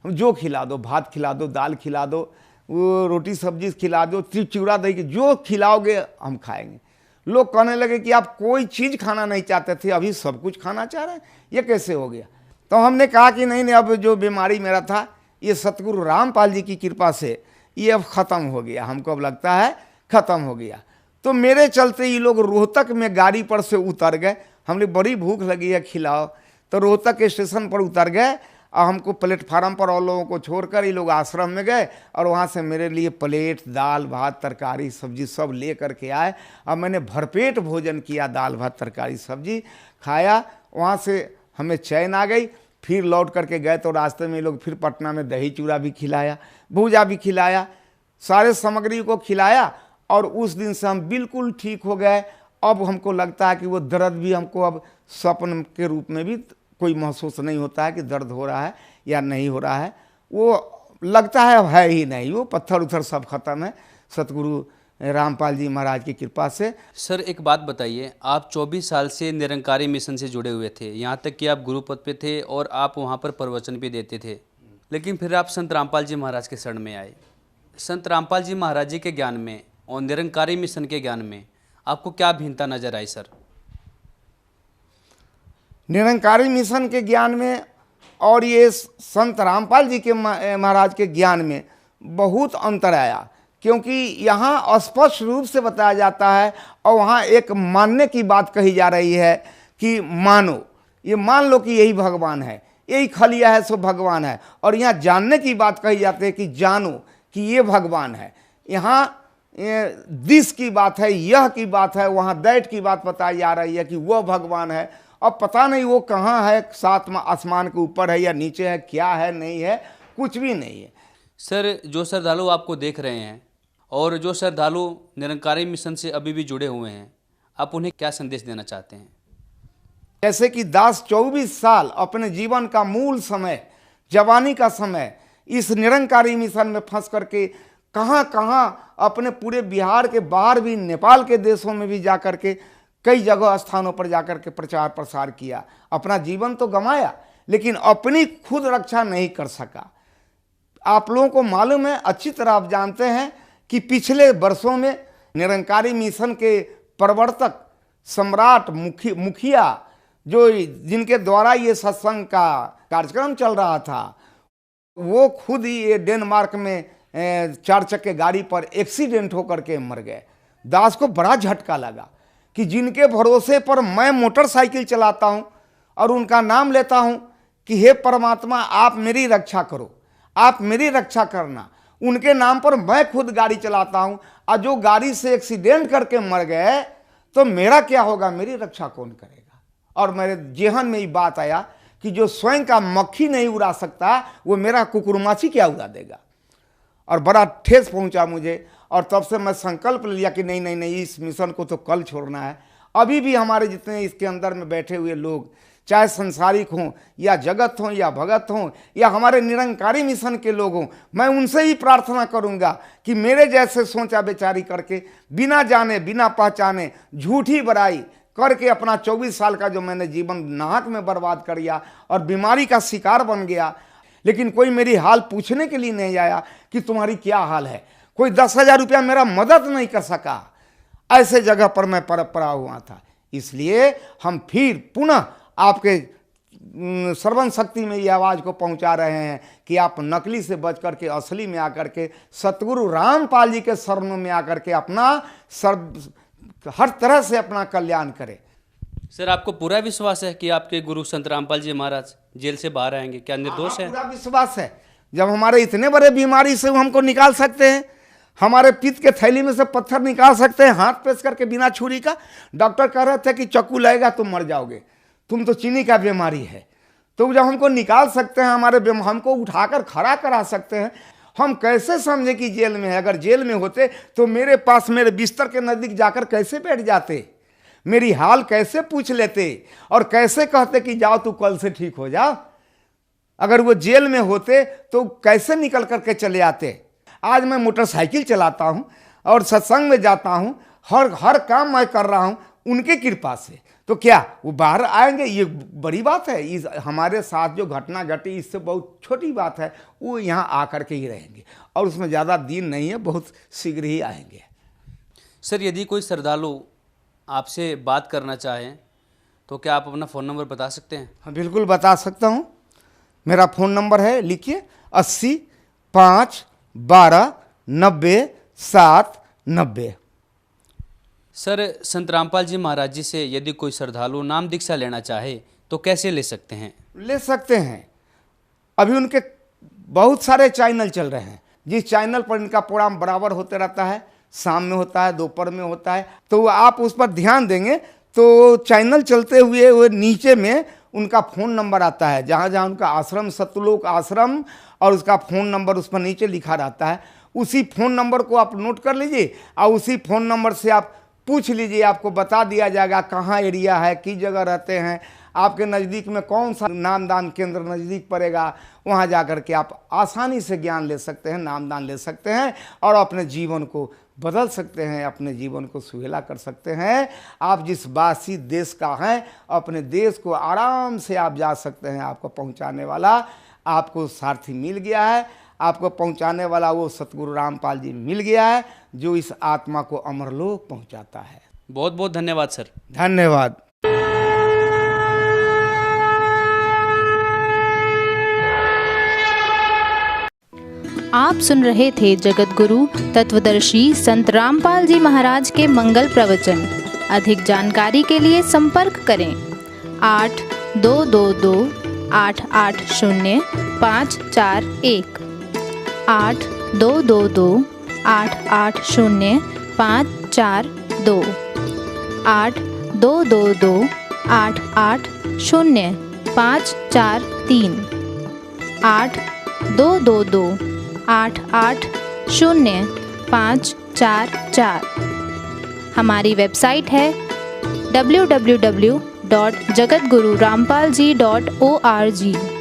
हम जो खिला दो, भात खिला दो, दाल खिला दो, वो रोटी सब्जी खिला दो, चिवड़ा दही के जो खिलाओगे हम खाएंगे। लोग कहने लगे कि आप कोई चीज़ खाना नहीं चाहते थे, अभी सब कुछ खाना चाह रहे हैं, ये कैसे हो गया? तो हमने कहा कि नहीं, अब जो बीमारी मेरा था ये सतगुरु रामपाल जी की कृपा से ये अब ख़त्म हो गया। हमको अब लगता है ख़त्म हो गया। तो मेरे चलते ये लोग रोहतक में गाड़ी पर से उतर गए। हमने बड़ी भूख लगी है, खिलाओ। तो रोहतक के स्टेशन पर उतर गए और हमको प्लेटफार्म पर और लोगों को छोड़कर ये लोग आश्रम में गए और वहाँ से मेरे लिए प्लेट दाल भात तरकारी सब्जी सब ले करके आए और मैंने भरपेट भोजन किया, दाल भात तरकारी सब्जी खाया। वहाँ से हमें चैन आ गई। फिर लौट करके गए तो रास्ते में ये लोग फिर पटना में दही चूड़ा भी खिलाया, भूजा भी खिलाया, सारे सामग्री को खिलाया और उस दिन से हम बिल्कुल ठीक हो गए। अब हमको लगता है कि वो दर्द भी हमको अब स्वप्न के रूप में भी कोई महसूस नहीं होता है कि दर्द हो रहा है या नहीं हो रहा है। वो लगता है अब है ही नहीं, वो पत्थर उथर सब खत्म है सतगुरु रामपाल जी महाराज की कृपा से।
सर एक बात बताइए, आप 24 साल से निरंकारी मिशन से जुड़े हुए थे, यहाँ तक कि आप गुरुपद पे थे और आप वहाँ पर प्रवचन भी देते थे, लेकिन फिर आप संत रामपाल जी महाराज के शरण में आए। संत रामपाल जी महाराज जी के ज्ञान में और निरंकारी मिशन के ज्ञान में आपको क्या भिन्नता नजर आई सर?
निरंकारी मिशन के ज्ञान में और ये संत रामपाल जी के महाराज के ज्ञान में बहुत अंतर आया, क्योंकि यहाँ स्पष्ट रूप से बताया जाता है और वहाँ एक मानने की बात कही जा रही है कि मानो, ये मान लो कि यही भगवान है, यही खलिया है सो भगवान है। और यहाँ जानने की बात कही जाती है कि जानो कि ये भगवान है। यहाँ दिस की बात है, यह की बात है, वहाँ दैट की बात बताई जा रही है कि वह भगवान है। अब पता नहीं वो कहाँ है, सातवां आसमान के ऊपर है या नीचे है, क्या है नहीं है, कुछ भी नहीं है।
सर जो श्रद्धालु आपको देख रहे हैं और जो श्रद्धालु निरंकारी मिशन से अभी भी जुड़े हुए हैं, आप उन्हें क्या संदेश देना चाहते हैं?
जैसे कि दास 24 साल अपने जीवन का मूल समय, जवानी का समय इस निरंकारी मिशन में फंस करके कहाँ कहाँ अपने पूरे बिहार के बाहर भी, नेपाल के देशों में भी जा कर के कई जगह स्थानों पर जाकर के प्रचार प्रसार किया, अपना जीवन तो गंवाया लेकिन अपनी खुद रक्षा नहीं कर सका। आप लोगों को मालूम है, अच्छी तरह आप जानते हैं कि पिछले वर्षों में निरंकारी मिशन के प्रवर्तक सम्राट मुखिया जो जिनके द्वारा ये सत्संग का कार्यक्रम चल रहा था, वो खुद ही ये डेनमार्क में 4 चक्के गाड़ी पर एक्सीडेंट होकर के मर गए। दास को बड़ा झटका लगा कि जिनके भरोसे पर मैं मोटरसाइकिल चलाता हूं और उनका नाम लेता हूं कि हे परमात्मा आप मेरी रक्षा करो, आप मेरी रक्षा करना, उनके नाम पर मैं खुद गाड़ी चलाता हूं और जो गाड़ी से एक्सीडेंट करके मर गए तो मेरा क्या होगा, मेरी रक्षा कौन करेगा। और मेरे जेहन में ये बात आया कि जो स्वयं का मक्खी नहीं उड़ा सकता वो मेरा कुकुरमाची क्या उड़ा देगा। और बड़ा ठेस पहुंचा मुझे और तब से मैं संकल्प लिया कि नहीं नहीं नहीं, इस मिशन को तो कल छोड़ना है। अभी भी हमारे जितने इसके अंदर में बैठे हुए लोग, चाहे संसारिक हों या जगत हों या भगत हों या हमारे निरंकारी मिशन के लोग हों, मैं उनसे ही प्रार्थना करूंगा कि मेरे जैसे सोचा बेचारी करके, बिना जाने बिना पहचाने झूठी बड़ाई करके अपना 24 साल का जो मैंने जीवन नाहक में बर्बाद कर दिया और बीमारी का शिकार बन गया, लेकिन कोई मेरी हाल पूछने के लिए नहीं आया कि तुम्हारी क्या हाल है। कोई 10,000 रुपया मेरा मदद नहीं कर सका। ऐसे जगह पर मैं पड़ा हुआ था। इसलिए हम फिर पुनः आपके श्रवण शक्ति में ये आवाज़ को पहुंचा रहे हैं कि आप नकली से बच करके असली में आकर के सतगुरु रामपाल जी के शरणों में आकर के अपना हर तरह से अपना कल्याण करें।
सर, आपको पूरा विश्वास है कि आपके गुरु संत रामपाल जी महाराज जेल से बाहर आएंगे? क्या निर्दोष है?
पूरा विश्वास है। जब हमारे इतने बड़े बीमारी से वो हमको निकाल सकते हैं, हमारे पित्त के थैली में से पत्थर निकाल सकते हैं हाथ पेश करके बिना छुरी का। डॉक्टर कह रहे थे कि चाकू लगेगा तुम मर जाओगे, तुम तो चीनी का बीमारी है। तो जब हमको निकाल सकते हैं, हमको उठाकर खड़ा करा सकते हैं, हम कैसे समझे कि जेल में है। अगर जेल में होते तो मेरे पास मेरे बिस्तर के नज़दीक जाकर कैसे बैठ जाते, मेरी हाल कैसे पूछ लेते और कैसे कहते कि जाओ तू कल से ठीक हो जा। अगर वो जेल में होते तो कैसे निकल करके चले आते। आज मैं मोटरसाइकिल चलाता हूं और सत्संग में जाता हूं, हर काम मैं कर रहा हूं उनके कृपा से। तो क्या वो बाहर आएंगे? ये बड़ी बात है। इस हमारे साथ जो घटना घटी इससे बहुत छोटी बात है। वो यहाँ आकर के ही रहेंगे और उसमें ज़्यादा दिन नहीं है, बहुत शीघ्र ही आएंगे।
सर, यदि कोई श्रद्धालु आपसे बात करना चाहें तो क्या आप अपना फ़ोन नंबर बता सकते हैं?
हाँ, बिल्कुल बता सकता हूँ। मेरा फ़ोन नंबर है, लिखिए 80 5 12 90 7 90।
सर, संत रामपाल जी महाराज जी से यदि कोई श्रद्धालु नाम दीक्षा लेना चाहे तो कैसे ले सकते हैं?
ले सकते हैं। अभी उनके बहुत सारे चैनल चल रहे हैं, जिस चैनल पर इनका प्रोग्राम बराबर होते रहता है, शाम में होता है, दोपहर में होता है, तो आप उस पर ध्यान देंगे तो चैनल चलते हुए वो नीचे में उनका फ़ोन नंबर आता है, जहाँ जहाँ उनका आश्रम, सतलोक आश्रम, और उसका फ़ोन नंबर उस पर नीचे लिखा रहता है। उसी फ़ोन नंबर को आप नोट कर लीजिए और उसी फ़ोन नंबर से आप पूछ लीजिए, आपको बता दिया जाएगा कहाँ एरिया है, किस जगह रहते हैं, आपके नज़दीक में कौन सा नामदान केंद्र नज़दीक पड़ेगा। वहाँ जा कर के आप आसानी से ज्ञान ले सकते हैं, नामदान ले सकते हैं और अपने जीवन को बदल सकते हैं, अपने जीवन को सुहेला कर सकते हैं। आप जिस वासी देश का हैं, अपने देश को आराम से आप जा सकते हैं। आपको पहुंचाने वाला आपको सारथी मिल गया है, आपको पहुंचाने वाला वो सतगुरु रामपाल जी मिल गया है, जो इस आत्मा को अमरलोक पहुंचाता है।
बहुत बहुत धन्यवाद सर।
धन्यवाद।
आप सुन रहे थे जगत गुरु तत्वदर्शी संत रामपाल जी महाराज के मंगल प्रवचन। अधिक जानकारी के लिए संपर्क करें 8222 880 541 8222 880 542 8222 880 543 8222 880 544। हमारी वेबसाइट है www.jagatgururampalji.org।